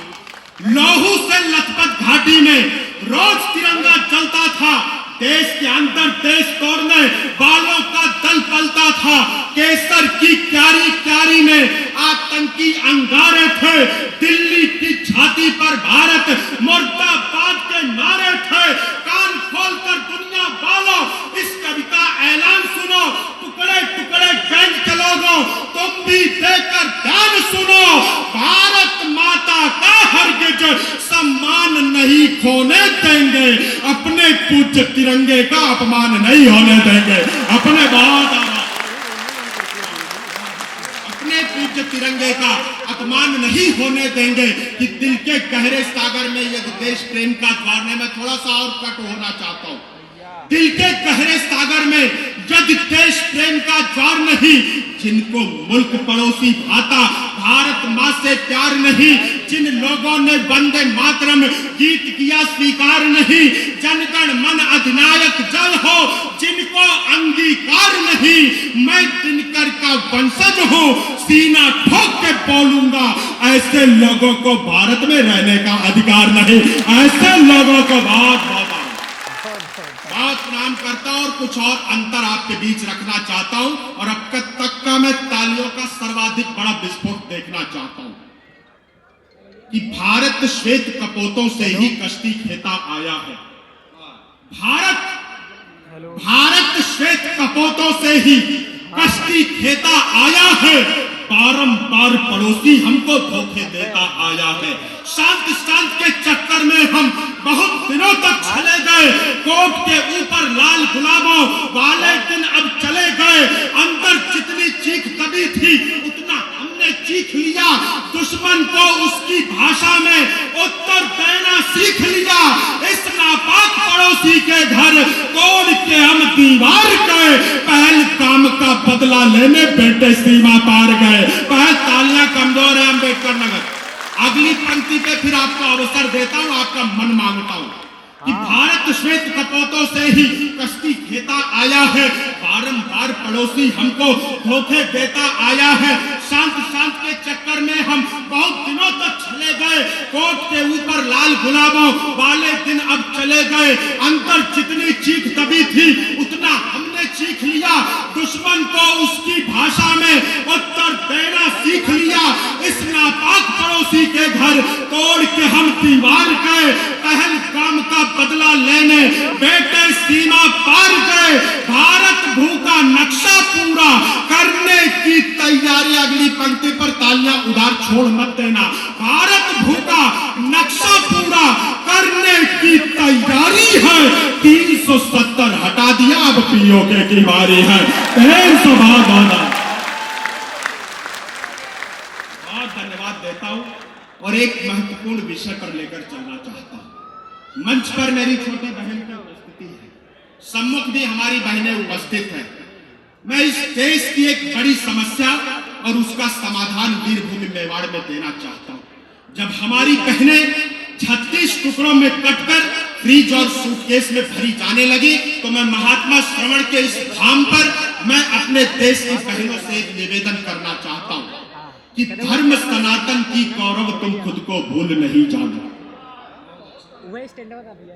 लोहू से लथपथ घाटी में रोज तिरंगा चलता था। देश के अंदर देश तोड़ने वालों का दल पलता था। केसर की क्यारी क्यारी में आतंकी अंगारे थे। दिल्ली की छाती पर भारत मुर्दाबाद के नारे थे। कान खोलकर दुनिया वालों इस कविता ऐलान सुनो। टुकड़े टुकड़े गैंग के लोगों तुम भी देकर ध्यान सुनो। भारत माता का हरगिज सम्मान नहीं खोने देंगे। अपने पूज्य तिरंगे का अपमान नहीं होने देंगे। अपने पूज्य तिरंगे का अपमान नहीं होने देंगे। कि दिल के गहरे सागर में यदि देश प्रेम का द्वार है, मैं थोड़ा सा और कट होना चाहता हूँ। दिल के गहरे सागर में यदि देश प्रेम का ज्वार नहीं, जिनको मुल्क पड़ोसी भाता भारत माँ से प्यार नहीं, जिन लोगों ने वंदे मातरम गीत किया स्वीकार नहीं, जनगण मन अधिनायक जय हो जिनको अंगीकार नहीं, मैं दिनकर का वंशज हूँ सीना ठोक के बोलूंगा, ऐसे लोगों को भारत में रहने का अधिकार नहीं। ऐसे लोगों को बहुत प्रणाम करता हूं और कुछ और अंतर आपके बीच रखना चाहता हूं। और अब तक का मैं तालियों का सर्वाधिक बड़ा विस्फोट देखना चाहता हूं कि भारत श्वेत कपोतों से ही कश्ती खेता आया है। भारत श्वेत कपोतों से ही कश्ती खेता आया है। बारंबार पड़ोसी हमको धोखे देता आया है। शांत शांत के चक्कर में हम बहुत दिनों तक चले गए। कोट के ऊपर लाल गुलाबों वाले दिन अब चले गए। अंदर जितनी चीख तभी थी उतना हमने चीख लिया। दुश्मन को उसकी भाषा में उत्तर देना सीख लिया। इस नापाक पड़ोसी के घर तोड़ के हम दीवार गए। पहलगाम का बदला लेने बेटे सीमा पार गए। पहल तालियां कमजोर है अंबेडकर नगर। अगली पंक्ति पे फिर आपको अवसर देता हूं, आपका मन मांगता हूं कि भारत श्वेत कपोतों से ही कश्ती खेता आया है। बारंबार पड़ोसी हमको धोखे देता आया है। शांत शांत के चक्कर में हम बहुत दिनों तक चले गए। कोट के ऊपर लाल गुलाबों वाले दिन अब चले गए। अंदर जितनी चीख तभी थी उतना हमने चीख लिया। दुश्मन को उसकी भाषा में उत्तर देना सीख लिया। इस नापाक पड़ोसी के घर तोड़ के हम दीवार गए। पहलगाम का बदला लेने बेटे सीमा पार गए। भारत भूखा नक्शा पूरा करने की तैयारी। अगली पंक्ति पर तालियां उधार छोड़ मत देना। भारत भूखा नक्शा पूरा करने की तैयारी है। 370 हटा दिया, अब पीओके की बारी है। बहुत धन्यवाद देता हूं और एक महत्वपूर्ण विषय पर लेकर चलना चाहता हूं। मंच पर मेरी छोटी बहन की उपस्थिति है, सम्मुख भी हमारी बहनें उपस्थित हैं। मैं इस देश की एक बड़ी समस्या और उसका समाधान वीरभूमि मेवाड़ में देना चाहता हूं। जब हमारी बहनें 36 टुकड़ों में कटकर फ्रिज और सूटकेस में भरी जाने लगी, तो मैं महात्मा श्रवण के इस धाम पर मैं अपने देश की बहनों से एक निवेदन करना चाहता हूं कि धर्म सनातन की गौरव तुम खुद को भूल नहीं जाना।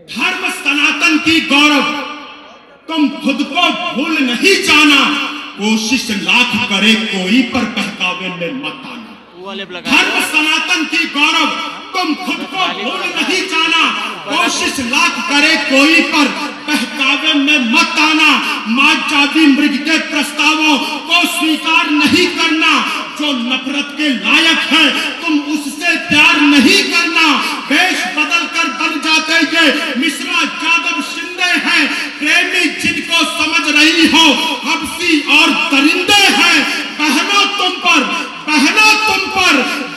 धर्म सनातन की गौरव तुम खुद को भूल नहीं जाना। कोशिश लाख करे कोई पर बहकावे में मत आना। धर्म सनातन की गौरव तुम खुद को भूल नहीं जाना। कोशिश लाख करे कोई पर बहकावे में मत आना। मां जाति मृग के प्रस्तावों को स्वीकार नहीं करना। जो नफरत के लायक है तुम उससे प्यार नहीं करना। वेश बदल कर बन जाते ये मिश्रा यादव शिंदे हैं। प्रेमी जिनको समझ रही हो हबसी और दरिंदे हैं। बहनों तुम पर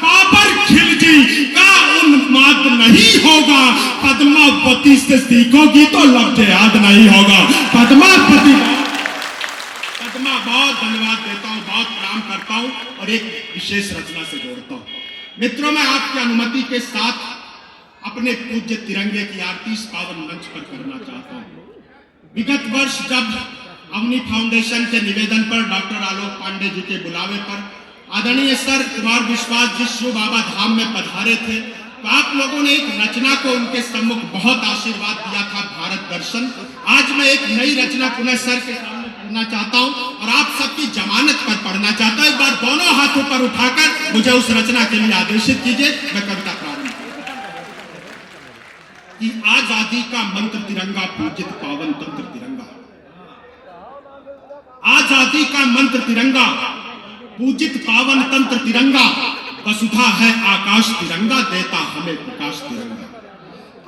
बाबर खिलजी का उन्माद नहीं होगा। पद्मावती से सीखोगी तो लफ्ज़ याद नहीं होगा। पद्मा बहुत धन्यवाद देता हूँ, बहुत प्रणाम करता हूँ और एक विशेष रचना से जोड़ता हूँ। मित्रों, मैं आपकी अनुमति के साथ अपने पूज्य तिरंगे की आरती इस पावन मंच पर करना चाहता हूँ। विगत वर्ष जब अवनी फाउंडेशन के निवेदन पर डॉक्टर आलोक पांडे जी के बुलावे पर आदरणीय सर कुमार विश्वास जी शिव बाबा धाम में पधारे थे, तो आप लोगों ने एक रचना को उनके सम्मुख बहुत आशीर्वाद दिया था, भारत दर्शन। आज मैं एक नई रचना पुनः सर के सामने पढ़ना चाहता हूं और आप सबकी जमानत पर पढ़ना चाहता हूं। एक बार दोनों हाथों पर उठाकर मुझे उस रचना के लिए आदेशित कीजिए। मैं कविता प्रारंभ कि आजादी का मंत्र तिरंगा, पूजित पावन तंत्र तिरंगा। आजादी का मंत्र तिरंगा, पूजित पावन तंत्र तिरंगा। वसुधा है आकाश तिरंगा, देता हमें प्रकाश तिरंगा।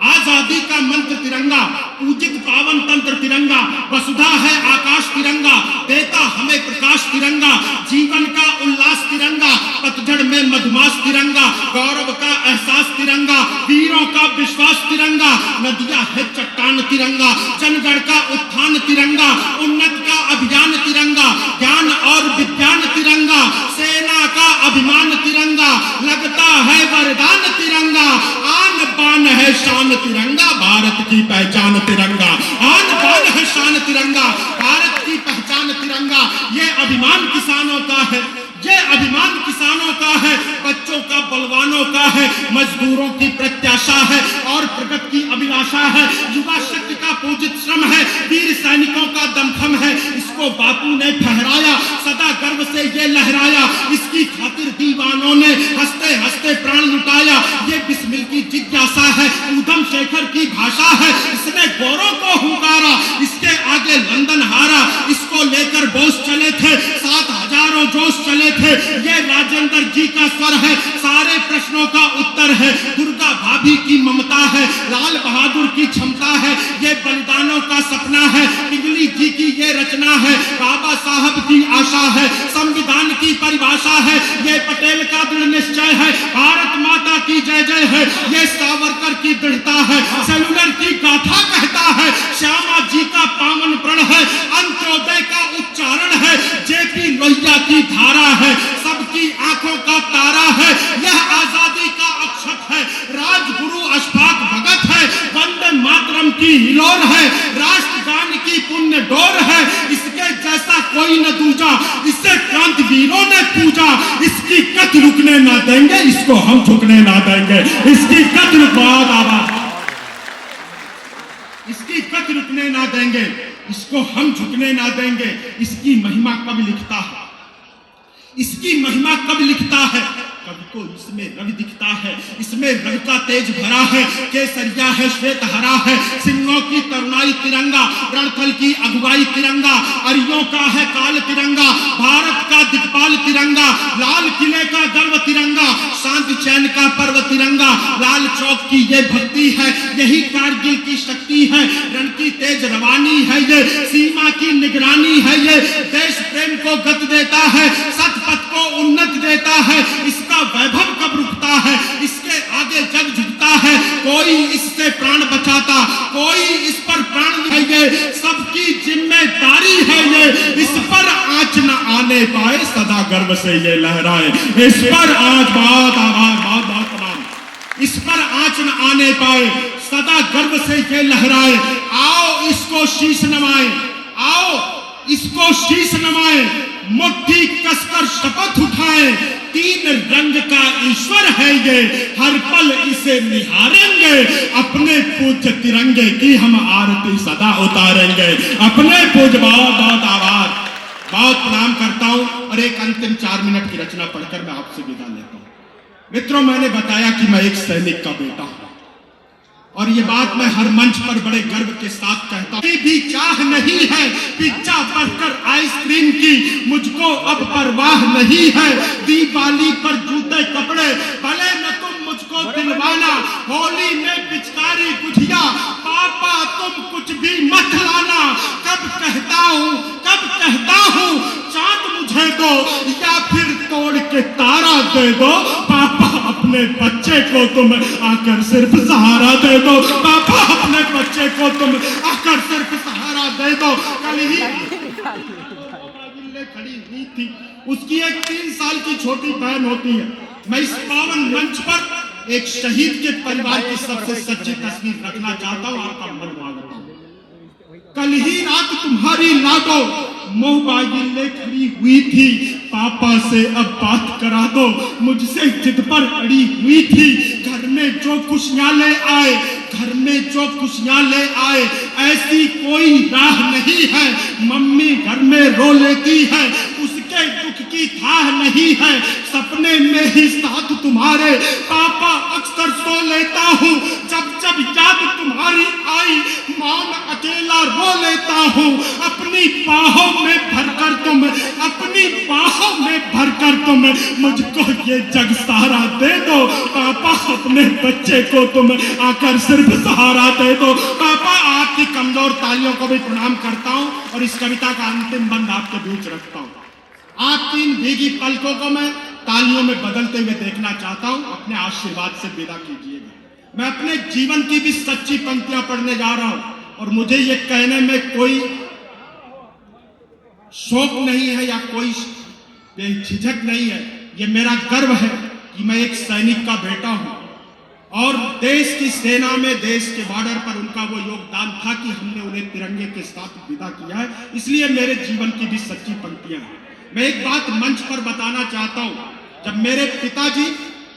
आजादी का मंत्र तिरंगा, पूजित पावन तंत्र तिरंगा। वसुधा है आकाश तिरंगा, देता हमें प्रकाश तिरंगा। जीवन का उल्लास तिरंगा, पतझड़ में मधुमास तिरंगा। गौरव का एहसास तिरंगा, वीरों का विश्वास तिरंगा। नदियां है चट्टान तिरंगा, जनगण का उत्थान तिरंगा। उन्नत का अभियान तिरंगा, ज्ञान और विज्ञान तिरंगा। सेना का अभिमान तिरंगा, लगता है वरदान तिरंगा। आन बान है शान तिरंगा, भारत की पहचान तिरंगा। आन बान है शान तिरंगा, भारत की पहचान तिरंगा। ये अभिमान किसानों का है, ये अभिमान किसानों का है, बच्चों का बलवानों का है, मजदूरों की प्रत्याशा है और प्रगति की अभिलाषा है। युवा शक्ति का पूजित श्रम है, वीर सैनिकों का दमखम है। इसको बापू ने फहराया, सदा गर्व से ये लहराया। इसकी खातिर दीवानों ने हंसते हंसते प्राण लुटाया। ये बिस्मिल की जिज्ञासा है, ऊधम शेखर की भाषा है। इसने गोरों को हुंकारा, इसके आगे लंदन हारा। इसको लेकर बोस चले थे, 7,000 जोश चले थे। ये राजेंद्र जी का स्वर है, सारे प्रश्नों का उत्तर है। दुर्गा भाभी की ममता है, लाल बहादुर की क्षमता है। ये बलिदानों का सपना है, पिंगली जी की ये रचना है। बाबा साहब की आशा है, संविधान की परिभाषा है। ये पटेल का दृढ़ निश्चय है, भारत माता की जय जय है। ये सावरकर की दृढ़ता है, सेलुलर की गाथा कहता है। श्यामा जी का पावन प्रण है, अंत्योदय का उच्चारण है। जेपी लोहिया की धारा है, सबकी आंखों का तारा है। यह आजादी का अक्षत है, राजगुरु अशफाक भगत है। वंदे मातरम की हिलोर है, राष्ट्रगान की पुण्य डोर है। इसके जैसा कोई न दूजा, इसे क्रांतिवीरों ने पूजा। इसकी कत रुकने ना देंगे, इसको हम झुकने ना देंगे। इसकी कत इसकी कत रुकने ना देंगे, इसको हम झुकने ना देंगे। इसकी महिमा कब लिखता है, इसकी महिमा कब लिखता है? कवि को इसमें रवि दिखता है, इसमें रवि का तेज भरा है। केसरिया है, श्वेत हरा है, सिंहों की तरुणाई तिरंगा, रणथल की अगुवाई तिरंगा, अरियों का है काल तिरंगा, भारत का दिक्पाल तिरंगा, लाल किले का गर्व तिरंगा, शांति चैन का पर्व तिरंगा, लाल चौक की ये भक्ति है, यही कारगिल की शक्ति है, रण की तेज रवानी है ये, सीमा की निगरानी है ये, देश प्रेम को गति देता है, सतपथ को उन्नत देता है, इसका वैभव कब रुकता है, इसके आगे जग झुकता है, कोई इससे प्राण बचाता, कोई इस पर प्राण है ये, सबकी जिम्मेदारी है ये, इस पर आंच न आने पाए, सदा गर्व से ये लहराए, इस पर आज बहुत आभार, बहुत बहुत प्रणाम, इस पर आंच न आने पाए, सदा गर्व से ये लहराए, आओ इसको शीश नवाएं, आओ इसको शीश नवाएं, मुट्ठी कसकर शपथ उठाए, 3 रंग का ईश्वर है ये, हर पल इसे निहारेंगे, अपने पूज्य तिरंगे की हम आरती सदा उतारेंगे। अपने पूज्य, बहुत बहुत आभार, बहुत प्रणाम करता हूं और एक अंतिम 4 मिनट की रचना पढ़कर मैं आपसे विदा लेता हूं। मित्रों, मैंने बताया कि मैं एक सैनिक का बेटा हूं और ये बात मैं हर मंच पर बड़े गर्व के साथ कहता हूं। भी चाह नहीं है पिज्जा बर्गर आइसक्रीम की, मुझको अब परवाह नहीं है दिवाली पर जूते कपड़े, भले न तुम मुझको दिलवाना, होली में पिचकारी गुझिया, पापा तुम कुछ भी मत लाना। कब कहता हूँ चांद मुझे दो या फिर तोड़ के तारा दे दो, पापा अपने बच्चे को तुम आकर सिर्फ सहारा दे दो, पापा अपने बच्चे को तुम आकर सिर्फ सहारा दे दो। कल ही खड़ी हुई थी, उसकी एक 3 साल की छोटी बहन होती है। मैं इस पावन मंच पर एक शहीद के परिवार की सबसे सच्ची तस्वीर रखना चाहता हूँ, आपका मन मांगता हूँ। कल ही रात तुम्हारी लाडो मोबाइल ले खड़ी हुई थी, पापा से अब बात करा दो, मुझसे जिद पर अड़ी हुई थी। घर में जो खुशियां ले आए, घर में जो खुशियां ले आए, ऐसी कोई राह नहीं है, मम्मी घर में रो लेती है, उसके दुख की थाह नहीं है, सपने में ही साथ तुम्हारे पापा अक्सर सो लेता हूँ, जब जब याद तुम्हारी आई मौन अकेला रो लेता हूँ। अपनी बाहों में भरकर तुम, अपनी बाहों में भरकर तुम मुझको ये जग सहारा दे दो, पापा अपने बच्चे को तुम आकर सिर्फ सहारा दे दो। पापा, आपकी कमजोर तालियों को भी प्रणाम करता हूँ और इस कविता का अंतिम बंद आपके बीच रखता हूँ। आपकी इन भीगी पलकों को मैं तालियों में बदलते हुए देखना चाहता हूँ, अपने आशीर्वाद से विदा कीजिएगा। मैं अपने जीवन की भी सच्ची पंक्तियां पढ़ने जा रहा हूं और मुझे ये कहने में कोई शौक नहीं है या कोई झिझक नहीं है, ये मेरा गर्व है कि मैं एक सैनिक का बेटा हूं और देश की सेना में, देश के बॉर्डर पर उनका वो योगदान था कि हमने उन्हें तिरंगे के साथ विदा किया है, इसलिए मेरे जीवन की भी सच्ची पंक्तियां हैं। मैं एक बात मंच पर बताना चाहता हूं, जब मेरे पिताजी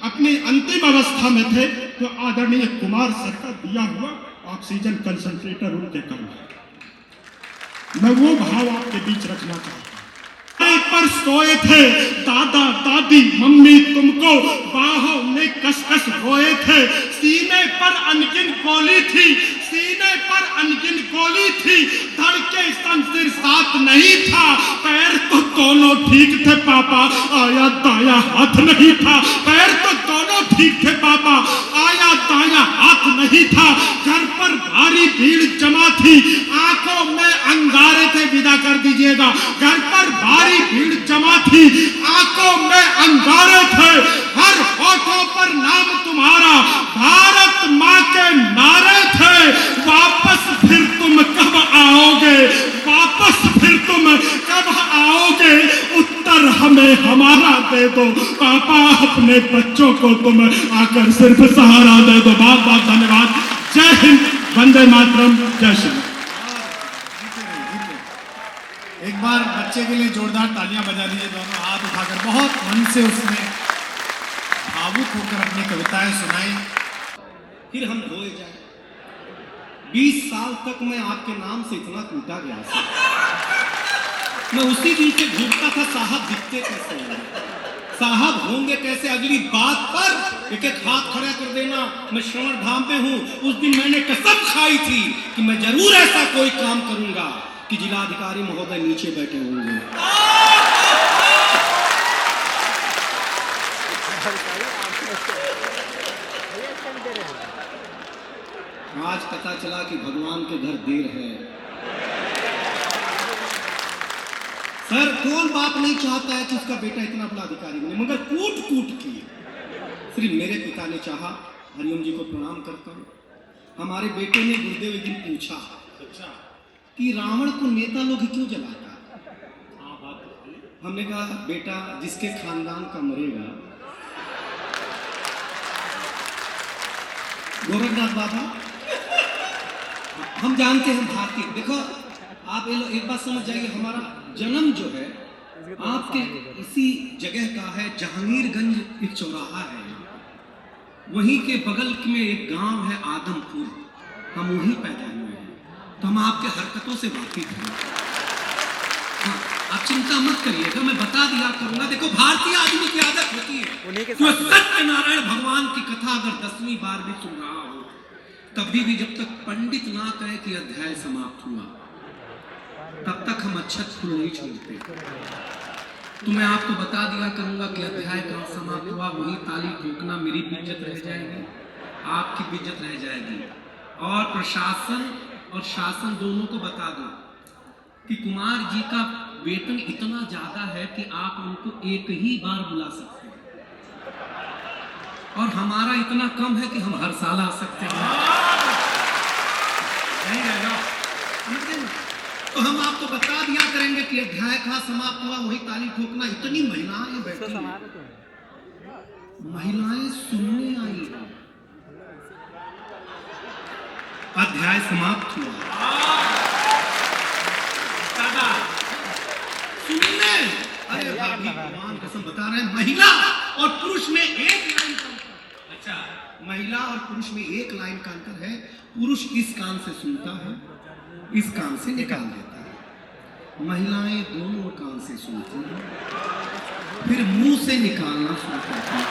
अपनी अंतिम अवस्था में थे तो आदरणीय कुमार सर का दिया हुआ ऑक्सीजन कंसंट्रेटर उनके कम है। मैं वो भाव आपके बीच रखना चाहता हूं। पर सोए थे दादा दादी मम्मी, तुमको बाहों में कस-कस रोए थे, सीने पर अनगिन गोली थी, सीने पर अनगिन गोली थी, धड़के शमशीर साथ नहीं था, पैर तो दोनों ठीक थे पापा, आया दाया हाथ नहीं था, पैर तो दोनों ठीक थे पापा, आया दाया हाथ नहीं था। घर पर भारी भीड़ जमा थी, आंखों में अंगारे थे, विदा कर दीजिएगा। घर पर भारी भीड़ जमा थी, आंखों में अंगारे थे, हर होठों पर नाम तुम्हारा, भारत माँ के नारे थे। वापस फिर तुम कब आओगे, वापस फिर तुम कब आओगे, उत्तर हमें हमारा दे दो, पापा अपने बच्चों को तुम आकर सिर्फ सहारा दे दो। बहुत बहुत धन्यवाद। जय हिंद, वंदे मातरम, जय श्री राम। एक बार बच्चे के लिए जोरदार तालियां बजा दीजिए, दोनों हाथ उठाकर। बहुत मन से उसने भावुक होकर अपनी कविताएं सुनाई। फिर हम रोए जाए। 20 साल तक मैं आपके नाम से इतना टूटा गया था, मैं उसी दिन से घूमता था साहब दिखते कैसे होंगे, साहब होंगे कैसे। अगली बात पर एक एक हाथ खड़ा कर देना। मैं श्रवण धाम में हूँ, उस दिन मैंने कसम खाई थी कि मैं जरूर ऐसा कोई काम करूंगा कि जिलाधिकारी महोदय नीचे बैठे होंगे। आज पता चला कि भगवान के घर देर है। सर, कौन बाप नहीं चाहता है कि उसका बेटा इतना बड़ा अधिकारी बने, मगर कूट कूट के सिर्फ मेरे पिता ने चाहा। हरिओम जी को प्रणाम करता हूँ। हमारे बेटे ने गुरुदेव एक दिन पूछा कि रावण को नेता लोग क्यों जलाता। हमने कहा बेटा, जिसके खानदान का मरेगा। गोरखनाथ बाबा, हम जानते हैं भारतीय। देखो आप एक बात समझ जाइए, हमारा जन्म जो है आपके इसी जगह का है। जहांगीरगंज एक चौराहा है, वहीं के बगल में एक गांव है आदमपुर, हम वहीं पैदा हुए हैं, तो हम आपके हरकतों से वाकिफ हैं। हाँ, आप चिंता मत करिएगा, मैं बता दिया करूंगा। देखो, भारतीय आदमी की आदत होती है, जो सत्यनारायण भगवान की कथा अगर 10वीं बार भी सुन रहा हो, तभी भी जब तक पंडित ना कहे कि अध्याय समाप्त हुआ, तब तक हम अक्षत फूल नहीं छोड़ते। तो मैं आपको बता दिया करूंगा कि अध्याय कहाँ समाप्त हुआ, वही ताली ठोकना, मेरी भी इज्जत रह जाएगी, आपकी भी इज्जत रह जाएगी। और प्रशासन और शासन दोनों को बता दो कि कुमार जी का वेतन इतना ज्यादा है कि आप उनको एक ही बार बुला सकते हैं, और हमारा इतना कम है कि हम हर साल आ सकते हैं। नहीं रहेगा, तो हम आपको बता दिया करेंगे कि अध्याय कहाँ समाप्त हुआ, वही ताली ठोकना। इतनी महिलाएं बैठी हैं, महिलाएं सुनने आई, अध्याय समाप्त हुआ, सुनने। अरे भाभी, भगवान कसम बता रहे हैं, महिला और पुरुष में एक लाइन का अंतर। अच्छा, महिला और पुरुष में एक लाइन का अंतर है। पुरुष इस कान से सुनता है, इस कान से निकाल देता है, महिलाएं दोनों कान से सुनती हैं, फिर मुंह से निकालना शुरू करती हैं।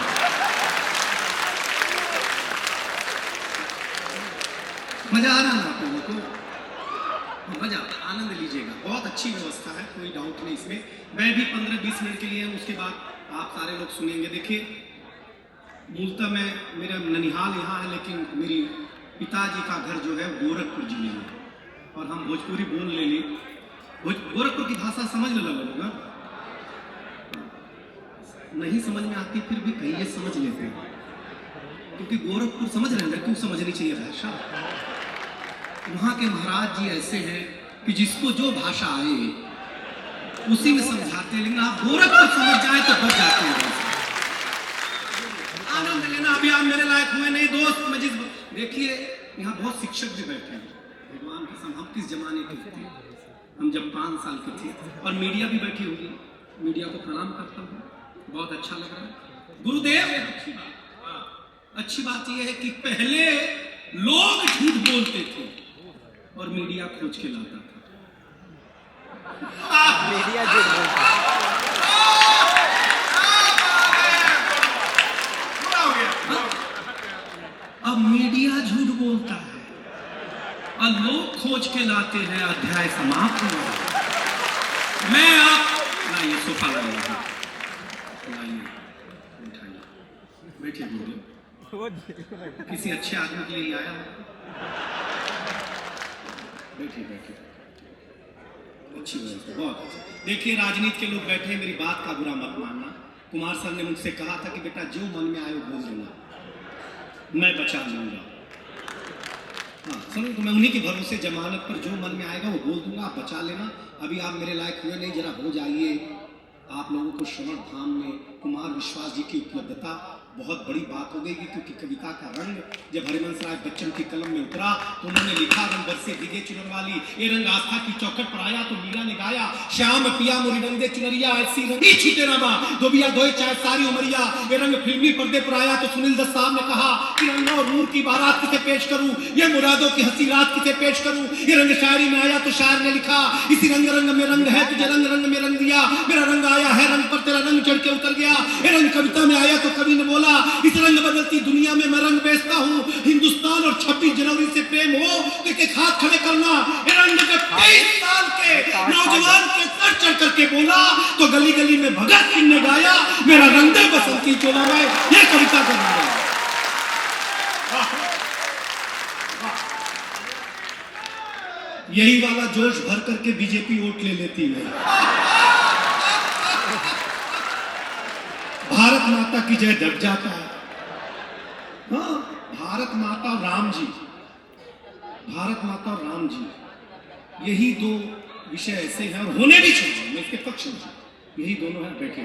मजा आ रहा है आप लोगों को? मजा, आनंद लीजिएगा, बहुत अच्छी व्यवस्था है, कोई डाउट नहीं इसमें। मैं भी 15-20 मिनट के लिए हूं, उसके बाद आप सारे लोग सुनेंगे। देखिए, मूलतः मेरा ननिहाल यहाँ है, लेकिन मेरी पिताजी का घर जो है गोरखपुर जिले में, और हम भोजपुरी बोल ले ली, गोरखपुर की भाषा समझ ले लोग, नहीं समझ में आती फिर भी कहीं ये समझ लेते हैं, क्योंकि गोरखपुर समझ रहे हैं, क्यों समझनी चाहिए भाषा। वहाँ के महाराज जी ऐसे हैं कि जिसको जो भाषा आए उसी में समझाते हैं, लेकिन आप गोरखपुर समझ जाए तो बच जाते हैं। आनंद लेना, अभी आप मेरे लायक हुए नहीं दोस्त। मैं जिस देखिए, यहाँ बहुत शिक्षक भी बैठे हैं, भगवान कसम, हम किस जमाने के थे, हम जब 5 साल के थे, और मीडिया भी बैठी होगी, मीडिया को प्रणाम करता हूँ, बहुत अच्छा लग रहा है। गुरुदेव, अच्छी बात यह है कि पहले लोग झूठ बोलते थे और मीडिया खोज के लाता था। मीडिया झूठ बोलता है। अब मीडिया झूठ बोलता है और लोग खोज के लाते हैं, अध्याय समाप्त हुआ। मैं आप लाइए, सोफा लाइए, उठाइए, बैठिए गुरुदेव, किसी अच्छे आदमी के लिए आया, बैठिए बैठिए, अच्छी व्यवस्था, बहुत अच्छी। देखिए, राजनीति के लोग बैठे हैं, मेरी बात का बुरा मत मानना। कुमार सर ने मुझसे कहा था कि बेटा जो मन में आए वो बोल देना, मैं बचा लूंगा। हाँ, समझ, तो मैं उन्हीं के भरोसे जमानत पर जो मन में आएगा वो बोल दूंगा, आप बचा लेना। अभी आप मेरे लायक हुए नहीं, जरा हो जाइए। आप लोगों को श्रवण धाम में कुमार विश्वास जी की उपलब्धता बहुत बड़ी बात हो गई, क्योंकि कविता का रंग जब हरिवंश राय बच्चन की कलम में उतरा तो उन्होंने लिखा, रंग बरसे भीगे चुनर वाली, ये रंग आस्था की चौखट पर आया तो मीरा ने गाया, श्याम पिया मोरी रंगे चुनरिया, ऐसी रंगी छीटे रामा धोबिया धोए चाहे सारी उमरिया। ये रंग फिल्मी पर्दे पर आया तो सुनील दत्त साहब ने कहा कि रंग और नूर की बारात किसे पेश करूं, ये मुरादों की हंसी रात किसे पेश करूं। ये रंग शायरी में आया तो शायर ने लिखा, इसी रंग रंग में रंग है, तुझे रंग रंग में रंग दिया, मेरा रंग आया है रंग पर तेरा रंग चढ़ के उतर गया। ये रंग कविता में आया तो कवि ने बोला, इस रंग बदलती दुनिया में मैं रंग बेचता हूँ, हिंदुस्तान और 26 जनवरी से प्रेम हो तो एक हाथ खड़े करना। ये रंग जब 23 साल के नौजवान के सर चढ़ करके बोला तो गली गली में भगत सिंह ने गाया, मेरा रंग दे बसंती चोला में। ये कविता का नाम है। यही वाला जोश भर करके बीजेपी वोट ले लेती है। भारत माता की जय दब जाता है। हाँ, भारत माता और राम जी, भारत माता और राम जी, यही दो विषय ऐसे हैं और होने भी चाहिए, मैं इसके पक्ष में, यही दोनों हैं। बैठे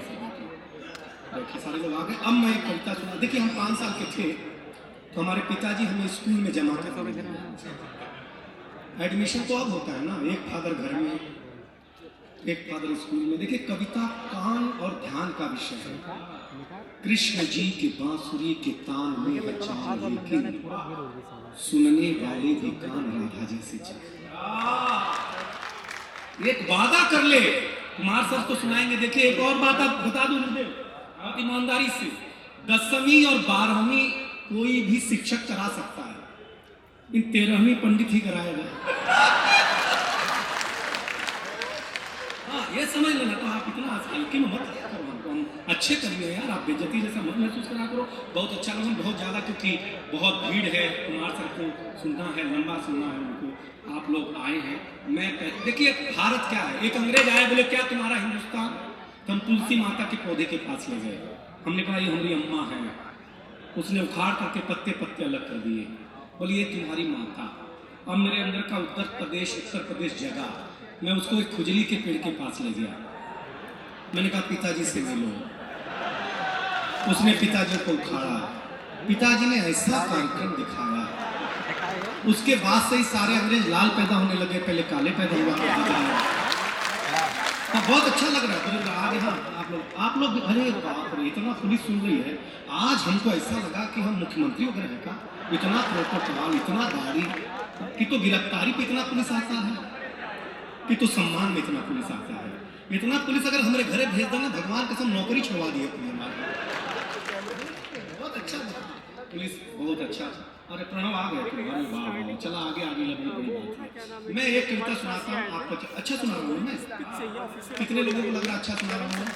बैठे सारे लोग आ गए। अब मैं एक कविता सुना। देखिए, हम 5 साल के थे तो हमारे पिताजी हमें स्कूल में जमा करते। एडमिशन तो अब होता है ना, एक फादर घर में, एक फादर स्कूल में। देखिए, कविता कान और ध्यान का विषय है। कृष्ण जी के बांसुरी के तान में है चाल, लेकिन सुनने वाले भी कान राधा जैसे चाहिए। एक वादा कर ले, कुमार सर को सुनाएंगे। देखिए, एक और बात आप बता दूं गुरुदेव, बहुत ईमानदारी से, 10वीं और 12वीं कोई भी शिक्षक करा सकता है, इन 13वीं पंडित ही कराएगा। हाँ, ये समझ लेना। तो आप इतना हल्की में मत लिया करो हमको, हम अच्छे करिए यार, आप बेइज्जती जैसा मत महसूस करा करो। बहुत अच्छा लगा, बहुत ज्यादा, क्योंकि बहुत भीड़ है, कुमार सर को सुनना है, लंबा सुनना है उनको। आप लोग आए हैं। मैं देखिए, भारत क्या है, एक अंग्रेज आए, बोले क्या तुम्हारा हिंदुस्तान? तो हम तुलसी माता के पौधे के पास ले गए। हमने कहा ये हमारी अम्मा है। उसने उखाड़ करके पत्ते पत्ते अलग कर दिए, बोली ये तुम्हारी माता। अब मेरे अंदर का उत्तर प्रदेश जगा। मैं उसको एक खुजली के पेड़ के पास ले गया। मैंने कहा पिताजी से मिलो। उसने पिताजी को उखाड़ा। पिताजी ने ऐसा कार्यक्रम दिखाया, उसके बाद से ही सारे अंग्रेज लाल पैदा होने लगे, पहले काले पैदा हुआ। बहुत अच्छा लग रहा है। आज हाँ, आप लोग भी, अरे बाप रे, इतना पुलिस सुन रही है। आज हमको ऐसा लगा कि हम मुख्यमंत्री वगैरह हैं का। इतना प्रोटोकॉल, इतना गाड़ी, कि तो गिरफ्तारी पे इतना पुलिस आता है, कि तो सम्मान में इतना पुलिस आता है। इतना पुलिस अगर हमारे घरे भेज देना, भगवान कसम नौकरी छोड़वा दी अपनी हमारी। बहुत अच्छा पुलिस, बहुत अच्छा। अरे प्रणव आ गए तुम, अरे वाह वाह, चला आगे आगे लगनी बड़ी बात है। मैं एक कविता सुनाता हूँ आपको। अच्छा सुना रहा हूँ मैं? कितने लोगों को लग रहा अच्छा सुना रहा हूँ?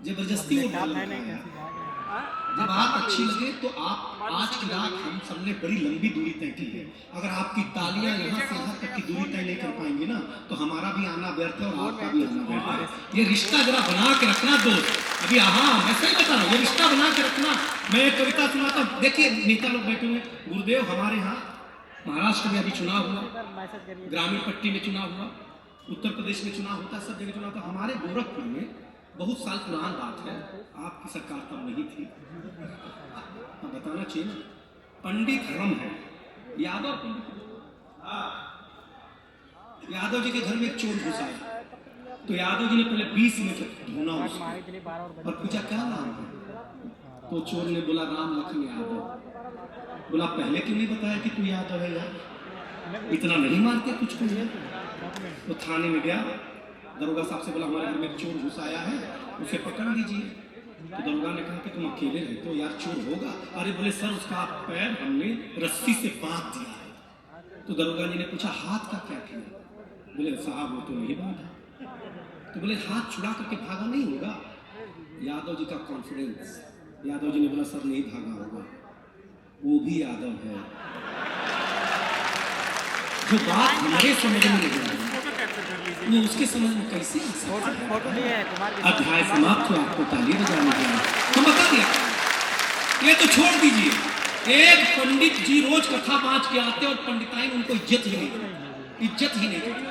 जबरदस्ती वो डाल रहा है। जब आप अच्छी लगे तो आप, आज की रात हम सबने बड़ी लंबी दूरी तय की है। अगर आपकी तालियां यहाँ से यहाँ तक की दूरी तय नहीं कर पाएंगी ना, तो हमारा भी आना व्यर्थ है और आपका भी आना व्यर्थ है। ये रिश्ता जरा बना के रखना दोस्त। अभी हाँ, मैं सही बता रहा हूँ, ये रिश्ता बना के रखना। मैं एक कविता सुनाता हूँ। देखिए, नेता लोग बैठे हुए। गुरुदेव, हमारे यहाँ महाराष्ट्र में अभी चुनाव हुआ, ग्रामीण पट्टी में चुनाव हुआ, उत्तर प्रदेश में चुनाव होता है, सब जगह चुनाव होता। हमारे गोरखपुर में बहुत साल पुरान बात है, आपकी सरकार तब नहीं थी, बताना चाहिए ना। पंडित हम है, यादव पंडित, यादव जी के घर में एक चोर घुसा है। तो यादव जी ने पहले 20 मिनट ढूंढा उसको और पूछा क्या नाम है। तो चोर ने बोला राम लखन यादव। बोला पहले क्यों नहीं बताया कि तू यादव है यार, इतना नहीं मारते कुछ को यार। तो थाने में गया, दरोगा साहब से बोला हमारे घर में चोर घुस आया है, उसे पकड़ लीजिए। तो दरोगा ने कहा कि तुम अकेले रहते हो यार, चोर होगा। अरे बोले सर, उसका पैर हमने रस्सी से बांध दिया है। तो दरोगा जी ने पूछा हाथ का क्या किया? बोले साहब वो तो नहीं बांधा। तो बोले हाथ छुड़ा करके भागा नहीं होगा? यादव जी का कॉन्फिडेंस। यादव जी ने बोला सर नहीं भागा होगा, वो भी यादव है। जो बात हमारे समझ में नहीं आई, वो उसके समझ में कैसे? अध्याय समाप्त हो, आपको ताली बजानी है। हम बता दिया, ये तो छोड़ दीजिए। एक पंडित जी रोज कथा बाँच के आते और पंडिताइन उनको इज्जत ही नहीं देती,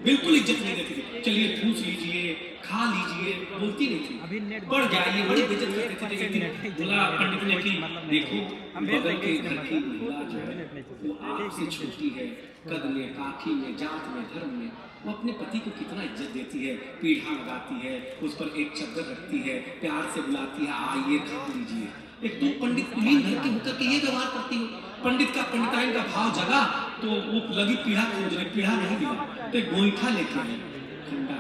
बिल्कुल इज्जत नहीं देती। चलिए ठूस लीजिए, खा लीजिए, बोलती नहीं थी। बढ़ जाइए, बड़ी बेइज्जत करते थे। बोला पंडित ने कि देखो, बगल के घर की महिला जो है वो आपसे छोटी है, कद में, काठी में, जात में, धर्म में, वो अपने पति को कितना इज्जत देती है, पीढ़ा लगाती है, उस पर एक चद्दर रखती है, प्यार से बुलाती है, आइए खा लीजिए। एक तो पंडित कुलीन घर की होकर के ये व्यवहार करती हो। पंडित का, पंडिताइन का भाव जगा तो वो लगी पीढ़ा खोज रही, पीढ़ा नहीं मिला तो एक गोईठा लेके आए ठंडा,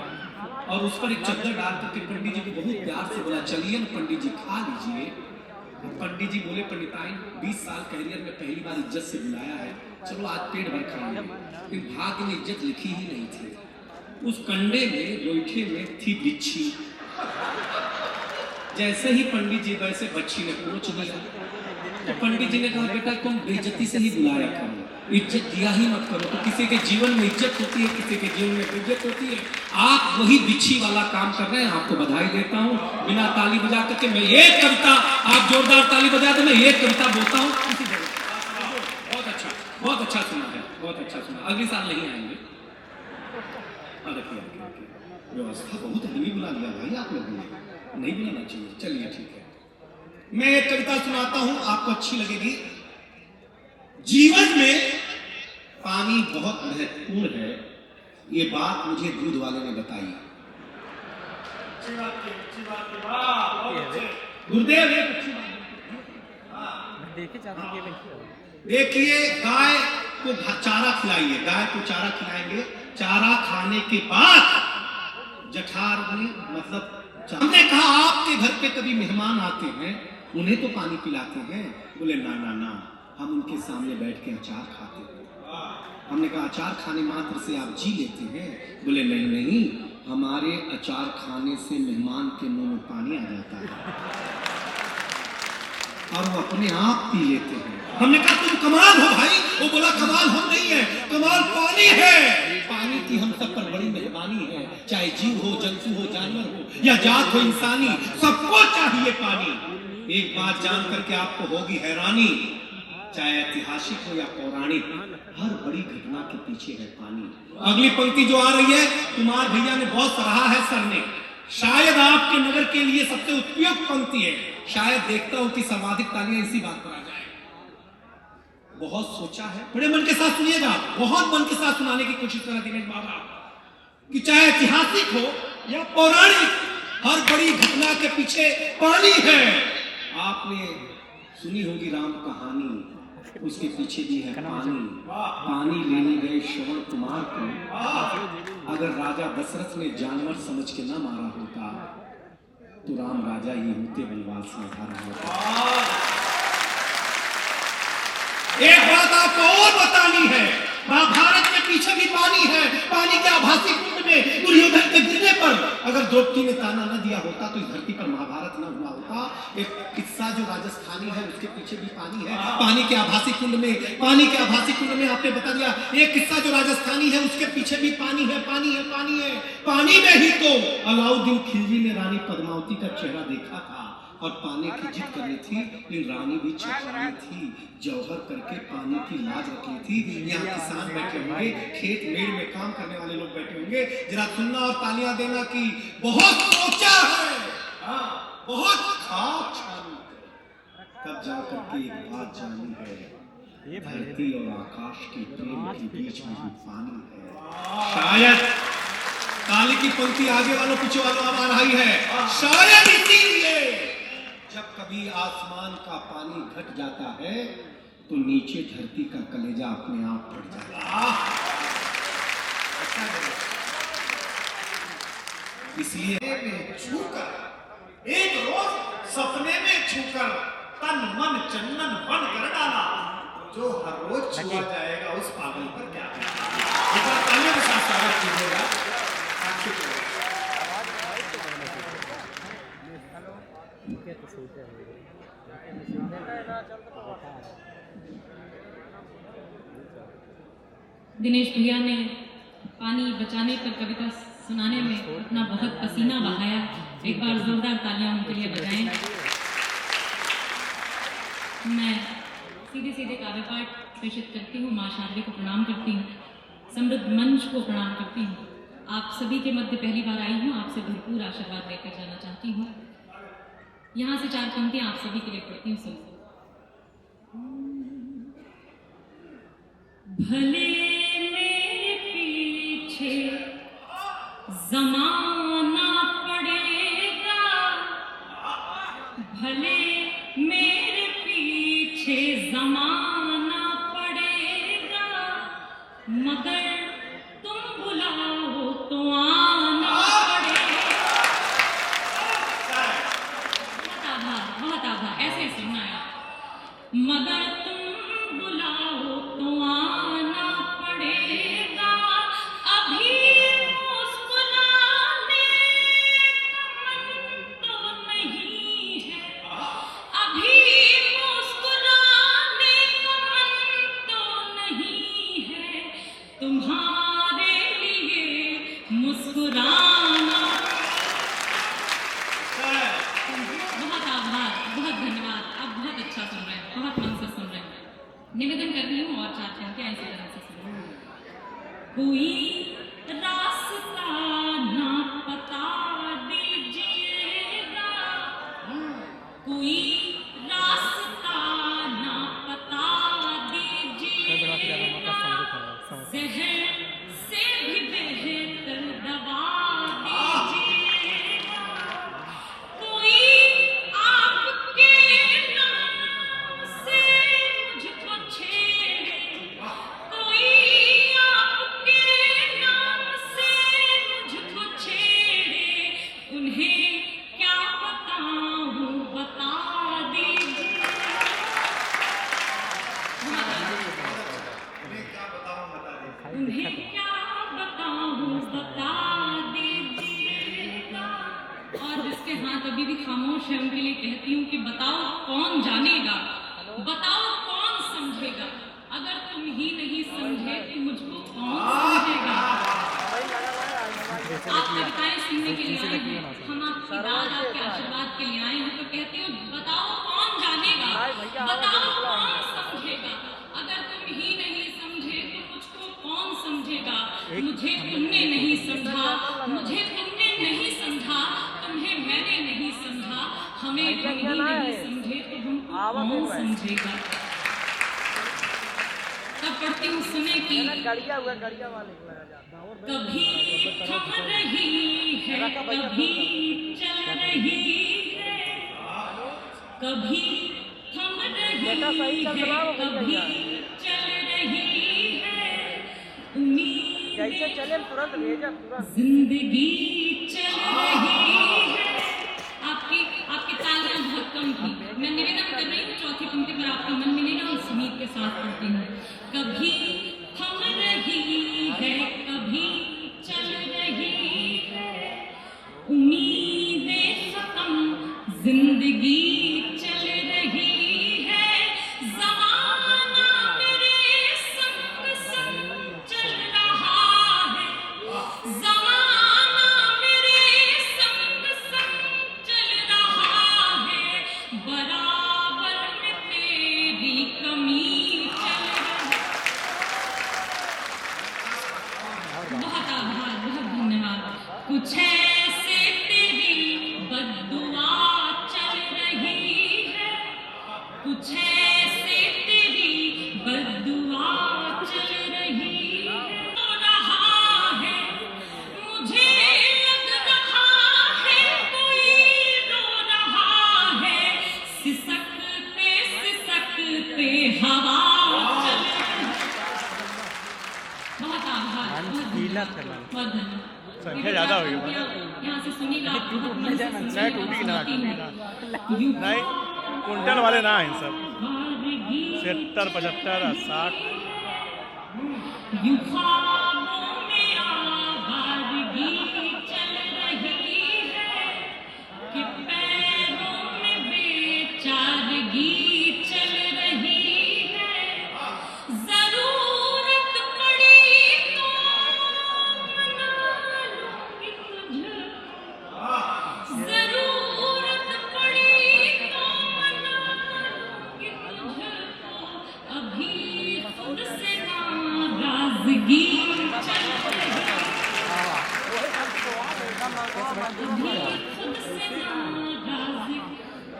और उस पर एक चद्दर डाल करके पंडित जी को बहुत प्यार से बोला चलिए ना पंडित जी खा लीजिए। पंडित जी बोले पंडिताइन 20 साल कैरियर में पहली बार इज्जत से बुलाया है, चलो आज पेट भर खाएंगे। लेकिन भाग्य में इज्जत लिखी ही नहीं थी। उस कंडे में, गोईठे में थी बिच्छी। जैसे ही पंडित जी वैसे बच्ची ने पूछ लिया। तो पंडित जी ने कहा बेटा तुम बेइज्जती से ही बुलाया करो, इज्जत दिया ही मत करो। तो किसी के जीवन में इज्जत होती है, किसी के जीवन में इज्जत होती है। आप वही बिच्छी वाला काम कर रहे हैं, आपको बधाई देता हूँ। बिना ताली बजा करके मैं एक कविता, आप जोरदार ताली बजा दो, मैं एक कविता बोलता हूँ किसी जगह। बहुत अच्छा सुना है, बहुत अच्छा सुना। अगले साल नहीं आएंगे। व्यवस्था बहुत आदमी बुला लिया भाई आप लोगों ने, नहीं बुलाना चाहिए। चलिए ठीक है, मैं एक कविता सुनाता हूं, आपको अच्छी लगेगी। जीवन में पानी बहुत महत्वपूर्ण है, ये बात मुझे दूध वाले ने बताई। गुरुदेव एक अच्छी बात देखे चाचा के देखिए, गाय को चारा खिलाइए, गाय को चारा खिलाएंगे, चारा खाने के बाद जठार में मतलब हमने कहा आपके घर पे कभी मेहमान आते हैं, उन्हें तो पानी पिलाते हैं। बोले ना ना ना, हम उनके सामने बैठ के अचार खाते हैं। हमने कहा अचार खाने मात्र से आप जी लेते हैं? बोले नहीं नहीं, हमारे अचार खाने से मेहमान के मुंह में पानी आ जाता है और वो अपने आप पी लेते हैं। हमने कहा तुम कमाल हो भाई। वो बोला कमाल हम नहीं है, कमाल पानी है। पानी की हम सब पर बड़ी मेहरबानी है, चाहे जीव हो, जंतु हो, जानवर हो या जात हो इंसानी, सबको चाहिए पानी। एक बात जान करके आपको होगी हैरानी, चाहे ऐतिहासिक हो या पौराणिक, हर बड़ी घटना के पीछे है पानी। अगली पंक्ति जो आ रही है, कुमार भैया ने बहुत सराहा है सर ने, शायद आपके नगर के लिए सबसे उपयुक्त पंक्ति है। शायद देखता हूं कि सर्वाधिक तालियां इसी बात पर आ जाए। बहुत सोचा है, बड़े मन के साथ सुनिएगा, बहुत मन के साथ सुनाने की कोशिश करा दिनेश बाबा, कि चाहे ऐतिहासिक हो या पौराणिक, हर बड़ी घटना के पीछे पानी है। आपने सुनी होगी राम कहानी, उसके पीछे भी है पानी। पानी लेने गए श्रवण कुमार को अगर राजा दशरथ ने जानवर समझ के न मारा होता तो राम राजा ही होते, वनवास में धारा होता। एक बात आपको और बतानी है, महाभारत के पीछे भी पानी है। पानी के आभासी कुंड में दुर्योधन के गिरने पर अगर द्रौपदी ने ताना न दिया होता तो इस धरती पर महाभारत न हुआ होता। एक किस्सा जो राजस्थानी है उसके पीछे भी पानी है। पानी के आभासी कुंड में, पानी के आभासी कुंड में आपने बता दिया। एक किस्सा जो राजस्थानी है उसके पीछे भी पानी है, पानी है, पानी है। पानी में ही तो अलाउद्दीन खिलजी ने रानी पद्मावती का चेहरा देखा था और पाने की जिद करनी थी, लेकिन रानी भी छटपटाई थी, जौहर करके पानी की लाज रखी थी। यहाँ किसान बैठे होंगे, खेत मेड़ में काम करने वाले लोग बैठे होंगे, जरा सुनना और तालियां देना कि बहुत सोचा है, हाँ, बहुत खाक छानी है, तब जाकर के एक बात जानी है, धरती और आकाश के प्रेम के बीच में भी पानी है। शायद ताली की पंक्ति आगे वालों पीछे वालों अब आ रही है, शायद इसीलिए जब कभी आसमान का पानी घट जाता है तो नीचे धरती का कलेजा अपने आप फट जाता है। इसलिए छूकर एक रोज सपने में छूकर तन मन चंदन बन कर डाला, जो हर रोज छुआ जाएगा उस पागल पर क्या तालियों के साथ स्वागत कीजिएगा। दिनेश भैया ने पानी बचाने पर कविता सुनाने में अपना बहुत पसीना बहाया। एक बार जोरदार तालियां उनके लिए बजाएं। मैं सीधे सीधे काव्य पाठ प्रेषित करती हूँ, माँ शारदे को प्रणाम करती हूँ, समृद्ध मंच को प्रणाम करती हूँ। आप सभी के मध्य पहली बार आई हूँ, आपसे भरपूर आशीर्वाद लेकर जाना चाहती हूँ। यहाँ से 4 पंक्तियां आप सभी के लिए पढ़ती हूँ। सुनो। भले मेरे पीछे जमाना पड़ेगा, भले मेरे पीछे जमाना पड़ेगा, मगर तुम बुलाओ तो आना पड़ेगा। बहुत आभार, ऐसे सुनना है। मगर तुम बुलाओ तो आना पड़ेगा, अभी मुस्कुराने का मन तो नहीं है, अभी मुस्कुराने का मन तो नहीं है, तुम्हारे लिए मुस्कुराना। बहुत आभार, बहुत धन्यवाद। आप बहुत अच्छा सुन रहे हैं, बहुत मन से सुन रहे हैं। निवेदन कर रही हूँ और 4 पंक्तियां इसी तरह से सुन रही हूँ। कोई रास्ता ना बता दीजिएगा, कोई रास्ता ना बता दीजिएगा, जहर से भी बेहतर दवा दीजिएगा, कोई आपके नाम से मुझको छेड़े, कोई आपके नाम से मुझको छेड़े, उन्हें क्या बताऊं बता दीजिए। उन्हें क्या बताऊं बता दीजिएगा। और जिसके हाथ अभी भी खामोश है उनके लिए कहती हूँ कि बताओ कौन जानेगा, बताओ कौन समझेगा, अगर तुम ही नहीं समझे तो मुझको कौन समझेगा। आप कविताएं सुनने के लिए आए हैं, हम आपकी दाद आपके आशीर्वाद के लिए आए हैं, तो कहती हूँ बताओ कौन जानेगा, बताओ कौन समझेगा, अगर तुम ही नहीं समझे तो मुझको कौन समझेगा। मुझे तुमने नहीं समझा, मुझे तुमने नहीं समझा, तुम्हें मैंने नहीं समझा, हमें तुम ही नहीं समझे तो हमको कौन समझेगा। तब पढ़ती हूँ सुने की कभी थम रही है, कभी चल रही है, कभी थम रही है, कभी चल रही है, उम्मीदें जिंदगी चल रही है। आपकी तालियां बहुत कम थी। मैं निवेदन कर रही हूँ चौथी पंक्ति पर आपका मन मिलेगा, उस उम्मीद के साथ पढ़ती हूँ। कभी थम रही है, कभी चल रही है, उम्मीदें खत्म जिंदगी चल रही है, ज़माना मेरे संग संग चल रहा है, ज़माना मेरे संग संग चल रहा है, बराबर में तेरी कमी चल रही। बहुत आभार, बहुत धन्यवाद। कुछ ऐसे तेरी बद्दुआ चल रही है, कुछ ऐसे तेरी बद्दुआ चल रही है, हो रहा है मुझे लग रहा है कोई रो रहा है, सिसकते सिसकते हवा चल रही है। बहुत आभार, बहुत धन्यवाद। संख्या ज्यादा होगी यहाँ से सुनिएगा आप बहुत मन से नहीं सुनिएगा, टूटी ना सुनाती हूँ। नहीं कुंटल वाले ना हैं सब 70 75 60 यूं ख्वाबों में आवारगी चल रही है कि पैरों में बेचारगी चल रही है, जरूरत पड़ी तो मना लूंगी तुझको, जरूरत पड़ी तो मना लूंगी तुझको, अभी खुद से नाराजगी चल रही है, अभी खुद से नाराजगी।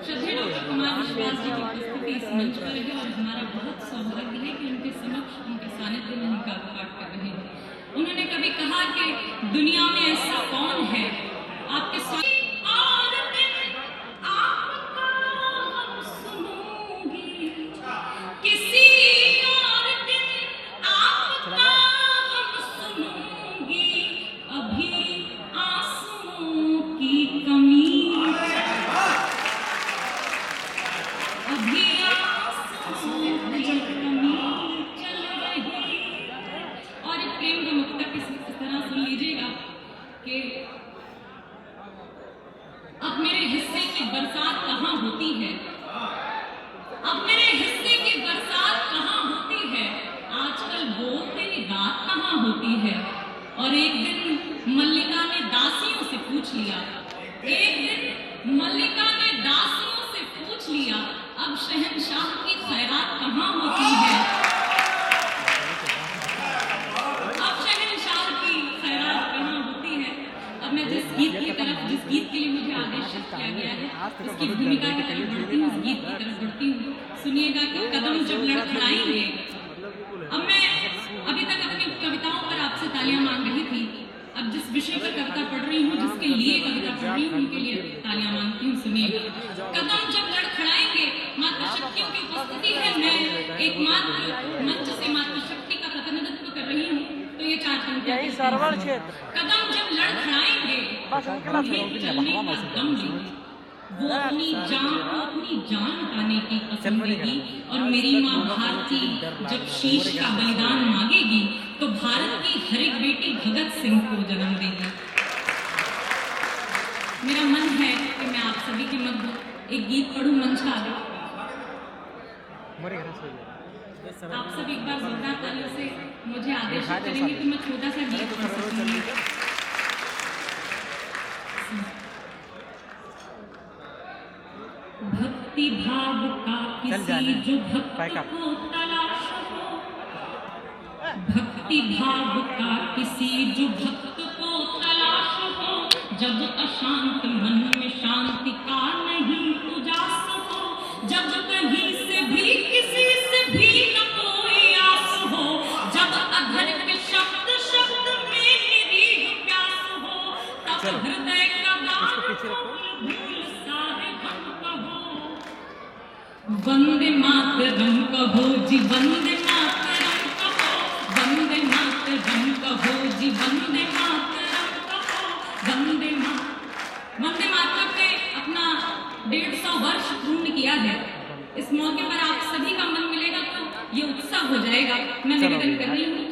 श्रद्धेय डॉक्टर कुमार विश्वास जी की उपस्थिति इस मंच पर है और हमारा बहुत सौभाग्य है कि उनके समक्ष उनके सानिध्य में हम काव्य पाठ कर रहे हैं। उन्होंने कभी कहा कि दुनिया में ऐसा कौन है आपके और दिन आपका हम सुनूंगी, किसी और दिन आपका हम सुनूंगी, अभी आंसुओं की कमी, अभी आंसुओं की कमी चल रही। और एक प्रेम का मुक्तक इस तरह सुन लीजिएगा कि अब मेरे हिस्से की बरसात कहाँ होती है, अब मेरे हिस्से की बरसात कहाँ होती है, आजकल बोलते ही रात कहाँ होती है। और एक दिन मल्लिका ने दासियों से पूछ लिया, एक दिन मल्लिका ने दासियों से पूछ लिया, अब शहंशाह की खैरात कहाँ होती है, अब शहंशाह की खैरात कहाँ होती है। अब मैं जिस गीत की तरफ, जिस गीत के लिए मुझे आदेशित किया गया है उसकी भूमिका की तरफ बढ़ती हूँ, उस गीत की तरफ बढ़ती हूँ। सुनिएगा कि कदम जब लड़खड़ाएंगे। अब मैं अभी तक अपनी तालियां मांग रही थी, अब जिस विषय की कविता पढ़ रही हूँ, जिसके लिए कविता पढ़ रही हूँ, उनके लिए तालियां मांगती हूँ। सुनिए। कदम जब लड़खड़ाएंगे, मातृशक्तियों की उपस्थिति है। मैं एकमात्र मंच से मातृशक्ति का प्रतिनिधित्व कर रही हूँ, तो ये 4 पंक्तियां कहती हैं। कदम जब लड़खड़ाएंगे, उन्हें चलने का दम देंगे। वो अपनी जान को अपनी जान पाने की कसम देगी, और मेरी माँ भारती जब शीश का बलिदान मांगेगी, तो भारत की हर एक बेटी भगत सिंह को जन्म देगी। मेरा मन है कि मैं आप सभी के मध्य एक गीत पढ़ूं, मंच आ गया। आप सब एक बार जोरदार तालियों से मुझे आदेश करेंगे कि मैं छोटा सा गीत पढ़ सकूंगी। भक्ति भाव का किसी जो भक्त को तलाश हो, भक्ति भाव का किसी जो भक्त को तलाश हो, जब अशांत मन में शांति का नहीं उजास हो, जब कहीं से भी किसी से भी न कोई आस हो, जब अधर के शब्द शब्द में निरीह प्यास हो, तब हृदय का गान भूल सारे गम कहो। वंदे मातरम कहो जी, वंदे मातरम कहो, वंदे मातरम कहो जी, वंदे मातरम कहो, वंदे मातरम ने अपना 150 वर्ष पूर्ण किया है। इस मौके पर आप सभी का मन मिलेगा तो ये उत्सव हो जाएगा। मैं निवेदन कर रही हूँ